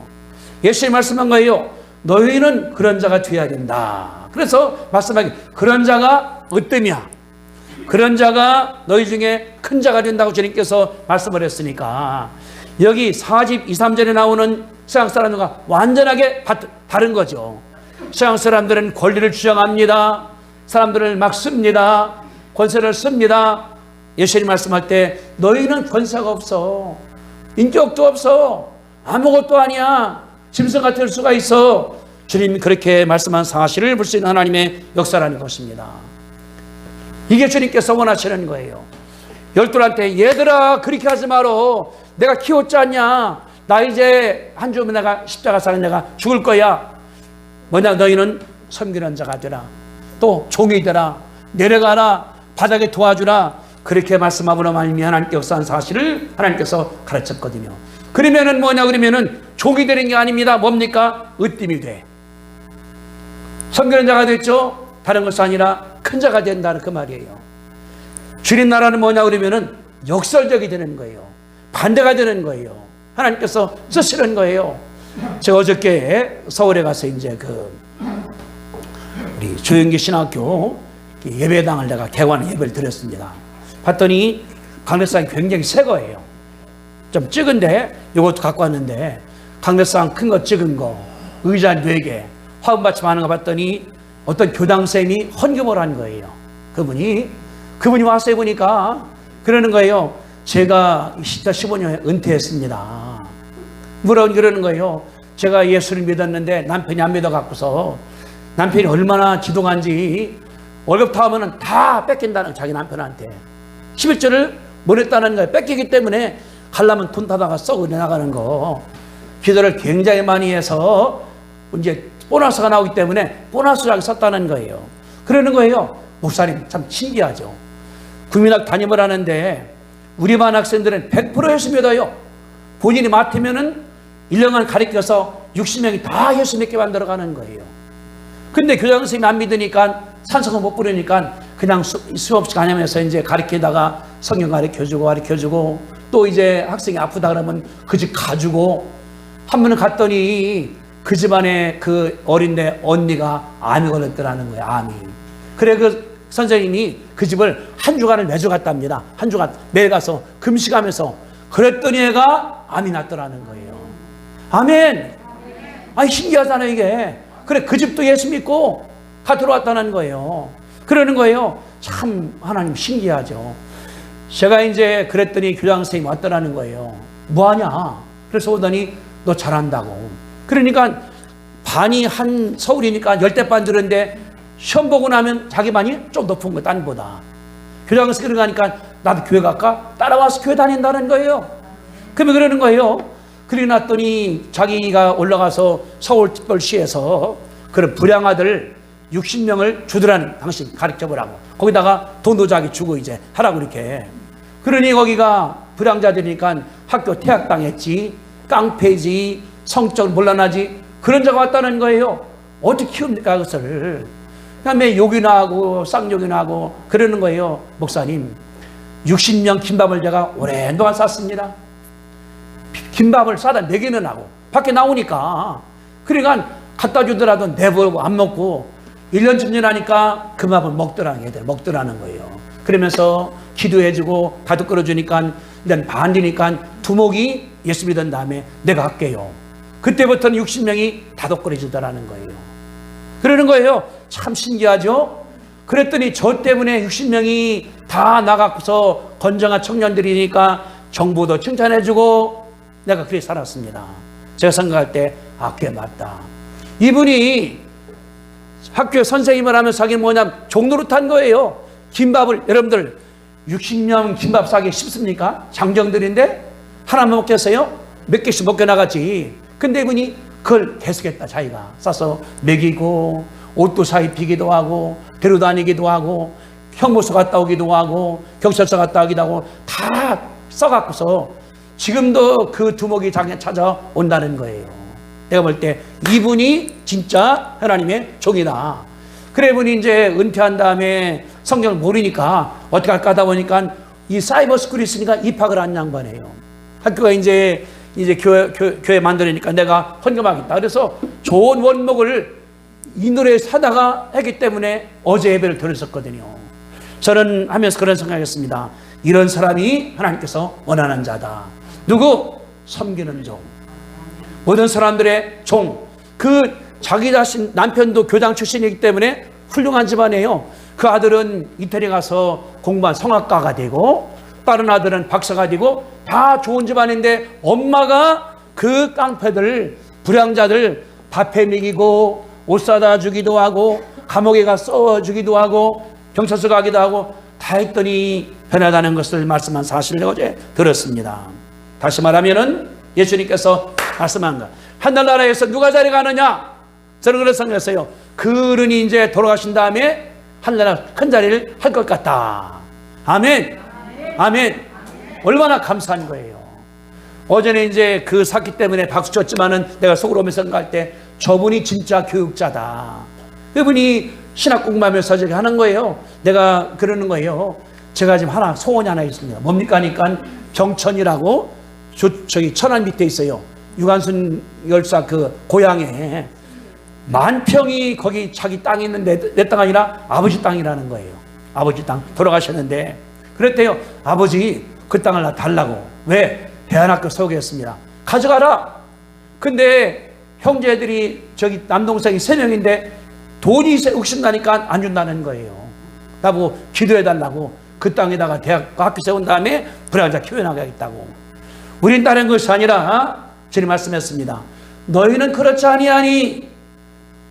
예수님 말씀한 거예요. 너희는 그런 자가 되어야 된다. 그래서 말씀하기 그런 자가 으뜸이야. 그런 자가 너희 중에 큰 자가 된다고 주님께서 말씀을 했으니까 여기 42, 3절에 나오는 세상 사람들과 완전하게 다른 거죠. 세상 사람들은 권리를 주장합니다. 사람들을 막 씁니다. 권세를 씁니다. 예수님 말씀할 때 너희는 권세가 없어. 인격도 없어. 아무것도 아니야. 짐승 같을 수가 있어. 주님 그렇게 말씀한 사실을 볼 수 있는 하나님의 역사라는 것입니다. 이게 주님께서 원하시는 거예요. 열둘한테 얘들아 그렇게 하지 마라. 내가 키웠지 않냐. 나 이제 한 주면 내가 십자가 사는 내가 죽을 거야. 뭐냐 너희는 섬기는 자가 되라. 또 종이 되라. 내려가라. 바닥에 도와주라. 그렇게 말씀하므로 말미암아 하나님께 역사한 사실을 하나님께서 가르쳤거든요. 그러면은 뭐냐 그러면은 종이 되는 게 아닙니다. 뭡니까? 으뜸이 돼. 섬기는 자가 됐죠. 다른 것이 아니라 큰 자가 된다는 그 말이에요. 주님 나라는 뭐냐 그러면은 역설적이 되는 거예요. 반대가 되는 거예요. 하나님께서 쓰시는 거예요. 제가 어저께 서울에 가서 이제 우리 조영기 신학교 예배당을 내가 개관 예배를 드렸습니다. 봤더니 강대상이 굉장히 새 거예요. 좀 적은데 이것도 갖고 왔는데 강대상 큰 거 찍은 거 의자 4개 화음받침 하는 거 봤더니 어떤 교당쌤이 헌금을 한 거예요. 그분이 와서 해보니까 그러는 거예요. 제가 15년 은퇴했습니다. 뭐라고 그러는 거예요. 제가 예수를 믿었는데 남편이 안 믿어갖고서 남편이 얼마나 지동한지 월급 타오면은 다 뺏긴다는 자기 남편한테 11조를 못 했다는 거예요. 뺏기기 때문에 가려면 돈 타다가 썩어 나가는 거. 기도를 굉장히 많이 해서 이제 보너스가 나오기 때문에 보너스를 썼다는 거예요. 그러는 거예요. 목사님 참 신기하죠. 국민학 담임을 하는데 우리 반 학생들은 100% 예수 믿어요. 본인이 맡으면은 1년간 가르쳐서 60명이 다 예수 믿게 만들어가는 거예요. 근데 교장 선생님이 안 믿으니까 산성을 못 부르니까 그냥 수업 시간하면서 이제 가르치다가 성경 가르쳐주고 또 이제 학생이 아프다 그러면 그 집 가주고 한 번은 갔더니 그 집안에 그 어린데 언니가 암이 걸렸더라는 거예요. 암이. 그래 그 선생님이 그 집을 한 주간을 매주 갔답니다. 한 주간 매일 가서 금식하면서 그랬더니 애가 암이 났더라는 거예요. 아멘. 아니 신기하잖아요 이게. 그래 그 집도 예수 믿고 다 들어왔다는 거예요. 그러는 거예요. 참 하나님 신기하죠. 제가 이제 그랬더니 교장 선생님이 왔더라는 거예요. 뭐하냐. 그래서 오더니 너 잘한다고. 그러니까 반이 한 서울이니까 10대 반 들었는데 시험 보고 나면 자기 반이 좀 높은 거 딴보다. 교장 선생님 가니까 나도 교회 갈까? 따라와서 교회 다닌다는 거예요. 그러면 그러는 거예요. 그러고 났더니 자기가 올라가서 서울특별시에서 그런 불량아들 60명을 주더라는 당신 가르쳐보라고. 거기다가 돈도 자기 주고 이제 하라고 이렇게. 그러니 거기가 불량자들이니까 학교 퇴학당했지, 깡패지, 성적으로 몰라나지 그런 자가 왔다는 거예요. 어떻게 키웁니까 그것을. 그다음에 욕이나 하고 쌍욕이나 하고 그러는 거예요. 목사님 60명 김밥을 제가 오랜 동안 쌌습니다. 김밥을 싸다 4개는 하고 밖에 나오니까 그러니까 갖다 주더라도 내버리고 안 먹고 1년쯤 지나니까 그 밥을 먹더라는 거예요. 그러면서 기도해주고 가득 끓여주니까 일단 반디니까 두목이 예수 믿은 다음에 내가 할게요. 그때부터는 60명이 다독거려주더라는 거예요. 그러는 거예요. 참 신기하죠. 그랬더니 저 때문에 60명이 다 나가고서 건장한 청년들이니까 정부도 칭찬해주고 내가 그렇게 살았습니다. 제가 생각할 때 그게 맞다. 이분이 학교에 선생님을 하면서 하긴 뭐냐면 종노릇한 거예요. 김밥을 여러분들 60명 김밥 싸기 쉽습니까? 장정들인데 하나만 먹겠어요? 몇 개씩 먹게 나가지. 근데 이분이 그걸 계속했다. 자기가 싸서 먹이고 옷도 사입히기도 하고 데려다니기도 하고 형무소 갔다 오기도 하고 경찰서 갔다 오기도 하고 다 써갖고서 지금도 그 두목이 자기가 찾아온다는 거예요. 내가 볼 때 이분이 진짜 하나님의 종이다. 그래 이분이 이제 은퇴한 다음에 성경을 모르니까 어떻게 할까 하다 보니까 이 사이버 스쿨이 있으니까 입학을 한 양반이에요. 학교가 이제 교회 만들으니까 내가 헌금하겠다. 그래서 좋은 원목을 이 노래에 사다가 했기 때문에 어제 예배를 드렸었거든요. 저는 하면서 그런 생각했습니다. 이런 사람이 하나님께서 원하는 자다. 누구? 섬기는 종. 모든 사람들의 종. 그 자기 자신 남편도 교장 출신이기 때문에 훌륭한 집안이에요. 그 아들은 이태리 가서 공부한 성악가가 되고 다른 아들은 박사가 되고 다 좋은 집안인데 엄마가 그 깡패들 불량자들 밥해 먹이고 옷 사다 주기도 하고 감옥에 가 써주기도 하고 경찰서 가기도 하고 다 했더니 변하다는 것을 말씀한 사실을 어제 들었습니다. 다시 말하면은 예수님께서 말씀한 것, 하늘나라에서 누가 자리 가느냐? 저는 그래서 생각했어요. 그런이 이제 돌아가신 다음에 하늘나라 큰 자리를 할 것 같다. 아멘. 아멘. 얼마나 감사한 거예요. 어제는 이제 그 사기 때문에 박수 쳤지만은 내가 속으로 오면서 생각할 때 저분이 진짜 교육자다. 그분이 신학 공부하면서 저렇게 하는 거예요. 내가 그러는 거예요. 제가 지금 소원이 하나 있습니다. 뭡니까 하니까 경천이라고 저기 천안 밑에 있어요. 유관순 열사 그 고향에 만평이 거기 자기 땅이 있는데 내 땅 아니라 아버지 땅이라는 거예요. 아버지 땅 돌아가셨는데 그랬대요. 아버지 그 땅을 나 달라고. 왜? 대안학교 세우겠습니다. 가져가라. 근데 형제들이 저기 남동생이 3명인데 돈이 욕심나니까 안 준다는 거예요. 나보고 기도해달라고 그 땅에다가 대학과 학교 세운 다음에 불량자 키워나가겠다고. 우린 다른 것이 아니라 주님 말씀했습니다. 너희는 그렇지 아니하니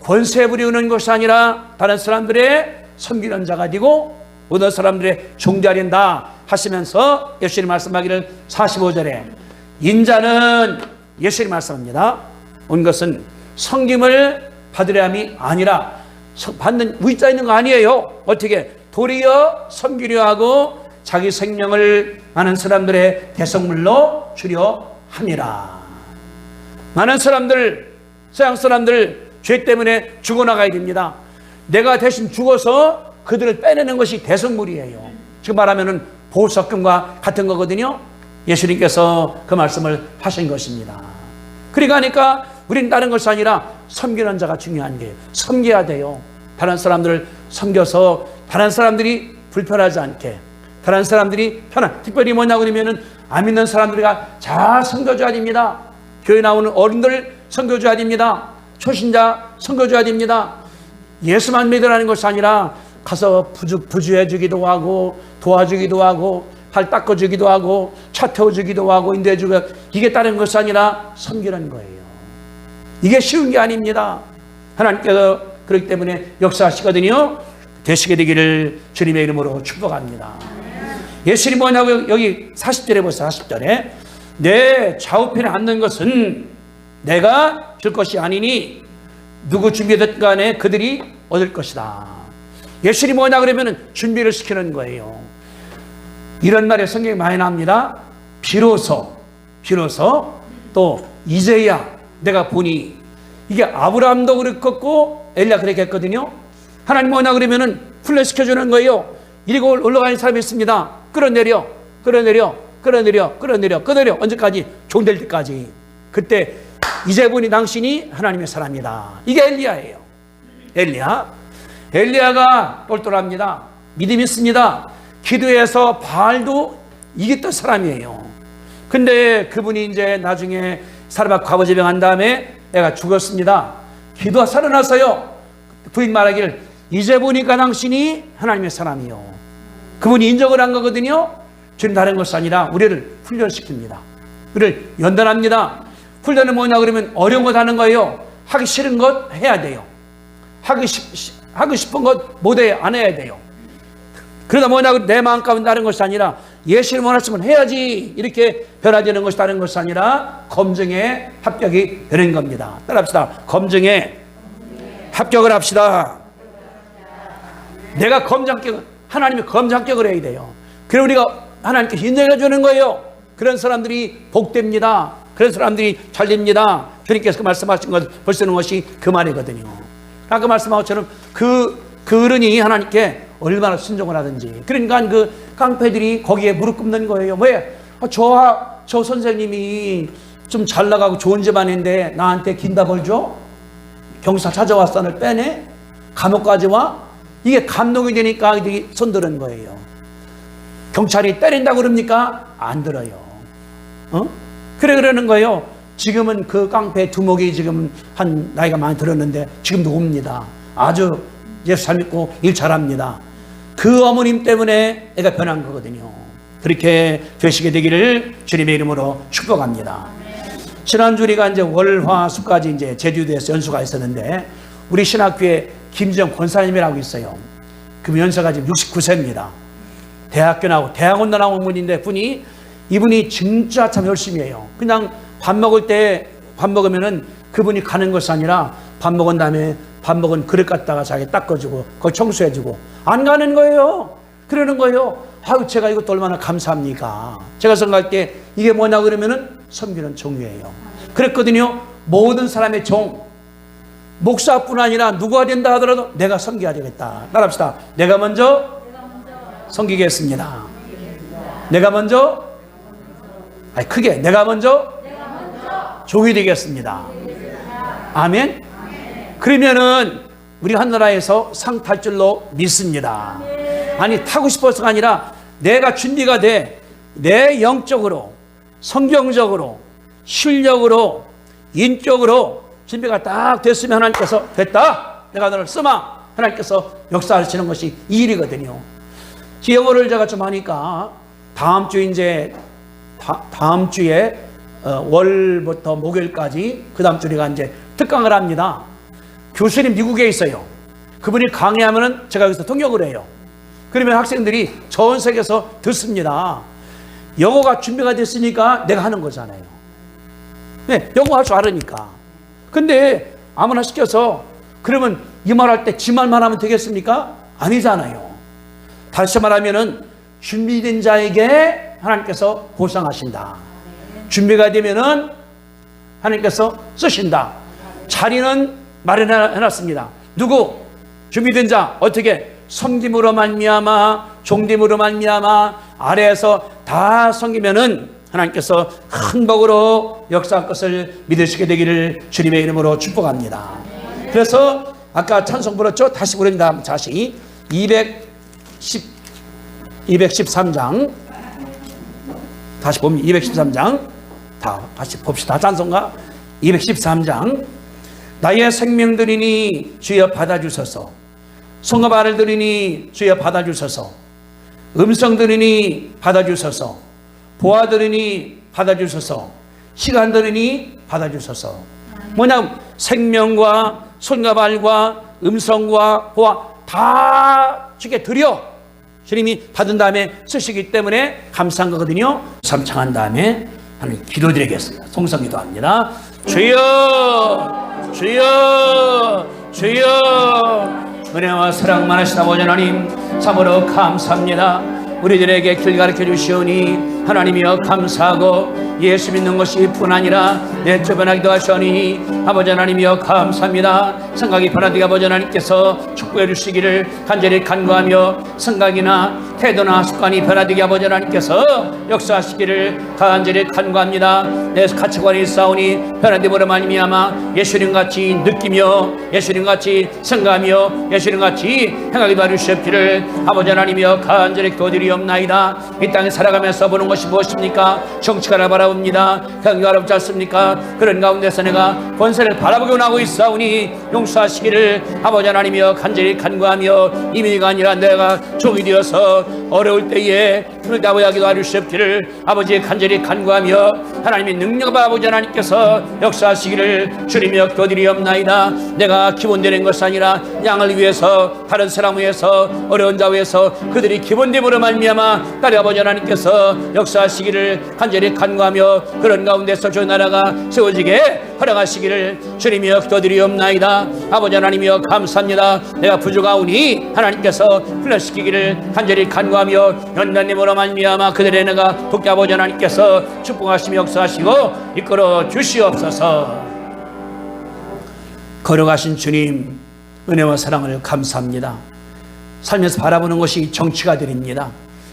권세 부리는 것이 아니라 다른 사람들의 섬기는 자가 되고 어떤 사람들의 종자가 된다 하시면서 예수님 말씀하기를 45절에 인자는 예수님 말씀합니다. 온 것은 섬김을 받으려 함이 아니라 받는 의자 있는 거 아니에요. 어떻게 도리어 섬기려 하고 자기 생명을 많은 사람들의 대성물로 주려 함이라. 많은 사람들 서양 사람들 죄 때문에 죽어나가야 됩니다. 내가 대신 죽어서 그들을 빼내는 것이 대성물이에요. 지금 말하면은 보석금과 같은 거거든요. 예수님께서 그 말씀을 하신 것입니다. 그러니까 우린 다른 것이 아니라 섬기는 자가 중요한 게 섬겨야 돼요. 다른 사람들을 섬겨서 다른 사람들이 불편하지 않게 다른 사람들이 특별히 뭐냐고 그러면은 안 믿는 사람들과 잘 섬겨줘야 됩니다. 교회 나오는 어른들 섬겨줘야 됩니다. 초신자 섬겨줘야 됩니다. 예수만 믿으라는 것이 아니라 가서 부주해주기도 하고 도와주기도 하고 발 닦아주기도 하고 차 태워주기도 하고 인도해주고 이게 다른 것이 아니라 섬기는 거예요. 이게 쉬운 게 아닙니다. 하나님께서 그렇기 때문에 역사하시거든요. 되시게 되기를 주님의 이름으로 축복합니다. 예수님이 뭐냐고 여기 40절에 보세요. 40절에 내 좌우편에 앉는 것은 내가 줄 것이 아니니 누구 준비됐든 간에 그들이 얻을 것이다. 예수님이 뭐냐 그러면 준비를 시키는 거예요. 이런 말에 성경이 많이 나옵니다. 비로소 또 이제야 내가 보니 이게 아브라함도 그랬고 엘리야 그렇게 했거든요. 하나님 뭐냐 그러면은 훈련시켜주는 거예요. 이리고 올라가는 사람이 있습니다. 끌어내려 언제까지? 종될 때까지. 그때 이제 보니 당신이 하나님의 사람이다. 이게 엘리야예요. 엘리야가 똘똘합니다. 믿음이 있습니다. 기도해서 바알도 이겼던 사람이에요. 근데 그분이 이제 나중에 사르밧 과부제병한 다음에 애가 죽었습니다. 기도가 살아나서요. 부인 말하기를 이제 보니까 당신이 하나님의 사람이요. 그분이 인정을 한 거거든요. 주님 다른 것이 아니라 우리를 훈련시킵니다. 우리를 연단합니다. 훈련은 뭐냐 그러면 어려운 것 하는 거예요. 하기 싫은 것 해야 돼요. 하기 싶은 것 못해 안 해야 돼요. 그러다 뭐냐 내 마음 가운데 다른 것이 아니라 예수를 원하시면 해야지 이렇게 변화되는 것이 다른 것이 아니라 검증에 합격이 되는 겁니다. 따라합시다. 검증에 합격을 합시다. 내가 하나님이 검증 합격을 해야 돼요. 그래 우리가 하나님께 인정해 주는 거예요. 그런 사람들이 복됩니다. 그런 사람들이 잘 됩니다. 주님께서 그 말씀하신 것 벌쓰는 것이 그 말이거든요. 아까 말씀한 것처럼 그 어른이 하나님께 얼마나 순종을 하든지. 그러니까 그 깡패들이 거기에 무릎 꿇는 거예요. 왜? 저 선생님이 좀 잘 나가고 좋은 집안인데 나한테 긴답을 줘? 경사 찾아와서 널 빼내? 감옥까지 와? 이게 감동이 되니까 이들이 손드는 거예요. 경찰이 때린다고 그럽니까? 안 들어요. 그래 그러는 거예요. 지금은 그 깡패 두목이 지금 한 나이가 많이 들었는데 지금도 옵니다. 아주 예수 잘 믿고 일 잘합니다. 그 어머님 때문에 애가 변한 거거든요. 그렇게 되시게 되기를 주님의 이름으로 축복합니다. 지난주 우리가 이제 월화수까지 이제 제주도에서 연수가 있었는데 우리 신학교에 김정 권사님이라고 있어요. 그 연세가 지금 69세입니다. 대학교 나오고 대학원 나온 분인데 이분이 진짜 참 열심히 해요. 그냥 밥 먹을 때 밥 먹으면은 그분이 가는 것이 아니라 밥 먹은 다음에 밥 먹은 그릇 갖다가 자기 닦아주고 거기 청소해주고 안 가는 거예요. 그러는 거예요. 아유, 제가 이것도 얼마나 감사합니까? 제가 생각할 때 이게 뭐냐 그러면은 섬기는 종이에요. 그랬거든요. 모든 사람의 종, 목사뿐 아니라 누가 된다 하더라도 내가 섬겨야 되겠다. 따라합시다. 내가 먼저 섬기겠습니다. 내가 먼저, 크게 내가 먼저 종이 되겠습니다. 아멘. 그러면은 우리 하늘나라에서 상 탈 줄로 믿습니다. 아니, 타고 싶어서가 아니라 내가 준비가 돼. 내 영적으로, 성경적으로, 실력으로, 인격으로 준비가 딱 됐으면 하나님께서 됐다. 내가 너를 쓰마. 하나님께서 역사하시는 것이 이 일이거든요. 영어를 제가 좀 하니까 다음 주에 월부터 목요일까지 그 다음 주 우리가 이제 특강을 합니다. 교수님 미국에 있어요. 그분이 강의하면은 제가 여기서 통역을 해요. 그러면 학생들이 전 세계에서 듣습니다. 영어가 준비가 됐으니까 내가 하는 거잖아요. 네, 영어 할 줄 알으니까. 근데 아무나 시켜서 그러면 이 말할 때 지 말만 하면 되겠습니까? 아니잖아요. 다시 말하면은 준비된 자에게 하나님께서 보상하신다. 준비가 되면은 하나님께서 쓰신다. 자리는 마련해놨습니다. 누구? 준비된 자. 어떻게? 섬김으로 말미암아, 종됨으로 말미암아, 아래에서 다 섬기면은 하나님께서 큰 복으로 역사할 것을 믿으시게 되기를 주님의 이름으로 축복합니다. 그래서 아까 찬송 불렀죠? 다시 부릅니다. 다시 213장 다시 보면 213장 다시 봅시다. 찬송가 213장 나의 생명들이니 주여 받아주소서. 성읍 들으니 주여 받아주소서. 음성 들으니 받아주소서. 보아 들으니 받아주소서. 시간 들으니 받아주소서. 뭐냐, 생명과 손과 발과 음성과 보아 다 주께 드려 주님이 받은 다음에 쓰시기 때문에 감사한 거거든요. 삼창한 다음에 하나님 기도드리겠습니다. 송성기도합니다. 주여 주여 주여. 은혜와 사랑 많으신 아버지 하나님 참으로 감사합니다. 우리들에게 길 가르쳐 주시오니 하나님이여 감사하고 예수 믿는 것이 뿐 아니라 내 주변하기도 하시오니 아버지 하나님이여 감사합니다. 생각이 변화되게 아버지 하나님께서 축복해 주시기를 간절히 간구하며 생각이나 태도나 습관이 변화되게 아버지 하나님께서 역사하시기를 간절히 간구합니다. 내 가치관이 있사오니 변화됨으로 말미암아 예수님같이 느끼며 예수님같이 생각하며 예수님같이 행하기도 하시옵기를 아버지 하나님이여 간절히 기도드리옵나이다. 이 땅에 살아가면서 보는 것이 무엇입니까? 정치가를 바라봅니다. 경기가 어렵지 않습니까? 그런 가운데서 내가 권세를 바라보고 나고 있사오니 용서하시기를 아버지 하나님이여 간절히 간구하며 이민이가 아니라 내가 종이 되어서 어려울 때에 눈을 따보야기도 하시옵기를 아버지 간절히 간구하며 하나님의 능력 아버지 하나님께서 역사하시기를 주님이여 기도드리옵나이다. 내가 기본되는 것이 아니라 양을 위해서 다른 사람 위해서 어려운 자 위해서 그들이 기본됨으로 말미암아 딸의 아버지 하나님께서 역사하시기를 간절히 간구하며 그런 가운데서 주 나라가 세워지게 허락하시기를 주님이여 기도드리옵나이다. 아버지 하나님이여 감사합니다. 내가 부족하오니 하나님께서 플러시키기를 간절히 간구하며 연단님으로 말미암아 그들의 내가 돕게 아버지 하나님께서 축복하시며 역사하시고 이끌어 주시옵소서. 걸어가신 주님 은혜와 사랑을 감사합니다. 살면서 바라보는 것이 정치가들입니다.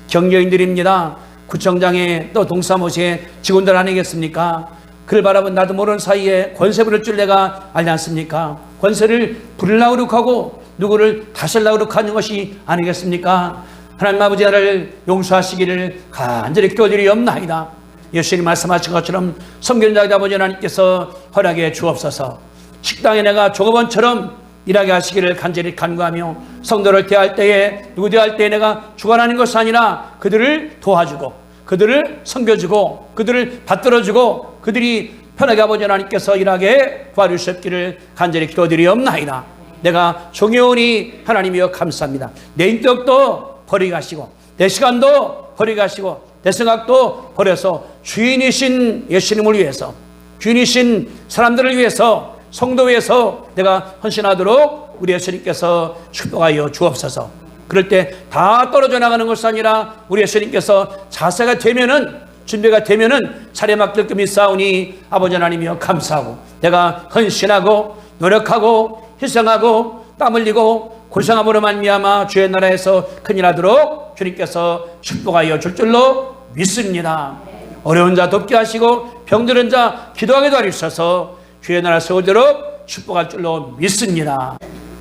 경영인들입니다. 구청장에 또 동사무소에 직원들 아니겠습니까? 그를 바라본 나도 모르는 사이에 권세 부릴 줄 내가 알지 않습니까? 권세를 부리려고 하고 누구를 다스리려고 하는 것이 아니겠습니까? 하나님 아버지 나를 용서하시기를 간절히 기도드리옵나이다. 예수님 말씀하신 것처럼 성결자이다 아버지 하나님께서 허락해 주옵소서. 식당에 내가 종업원처럼 일하게 하시기를 간절히 간구하며 성도를 대할 때에 누구 대할 때에 내가 주관하는 것이 아니라 그들을 도와주고 그들을 섬겨주고 그들을 받들어주고 그들이 편하게 아버지 하나님께서 일하게 도와주셨기를 간절히 기도드리옵나이다. 내가 종이오니 하나님이여 감사합니다. 내 인격도 버리게 하시고 내 시간도 버리게 하시고 내 생각도 버려서 주인이신 예수님을 위해서 주인이신 사람들을 위해서 성도 위해서 내가 헌신하도록 우리 예수님께서 축복하여 주옵소서. 그럴 때 다 떨어져 나가는 것이 아니라 우리 예수님께서 자세가 되면은 준비가 되면은 차례 맡길 금이 싸우니 아버지 하나님이여 감사하고 내가 헌신하고 노력하고 희생하고 땀 흘리고 고생함으로 말미암아 주의 나라에서 큰일하도록 주님께서 축복하여 줄 줄로 믿습니다. 어려운 자 돕게 하시고 병들은 자 기도하게 도와주셔서 주의 나라 세우도록 축복할 줄로 믿습니다.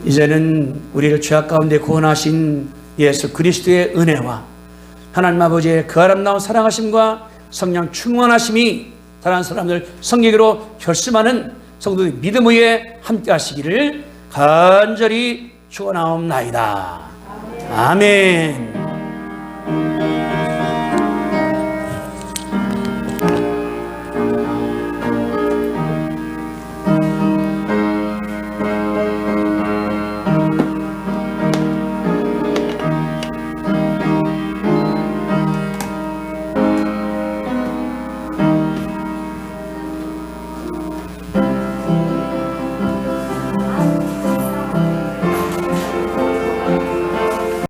이제는 우리를 죄악 가운데 구원하신 예수 그리스도의 은혜와 하나님 아버지의 그 아름다운 사랑하심과 성령 충만하심이 다른 사람들 섬기기로 결심하는 성도의 믿음 위에 함께 하시기를 간절히 축원하옵나이다. 아멘.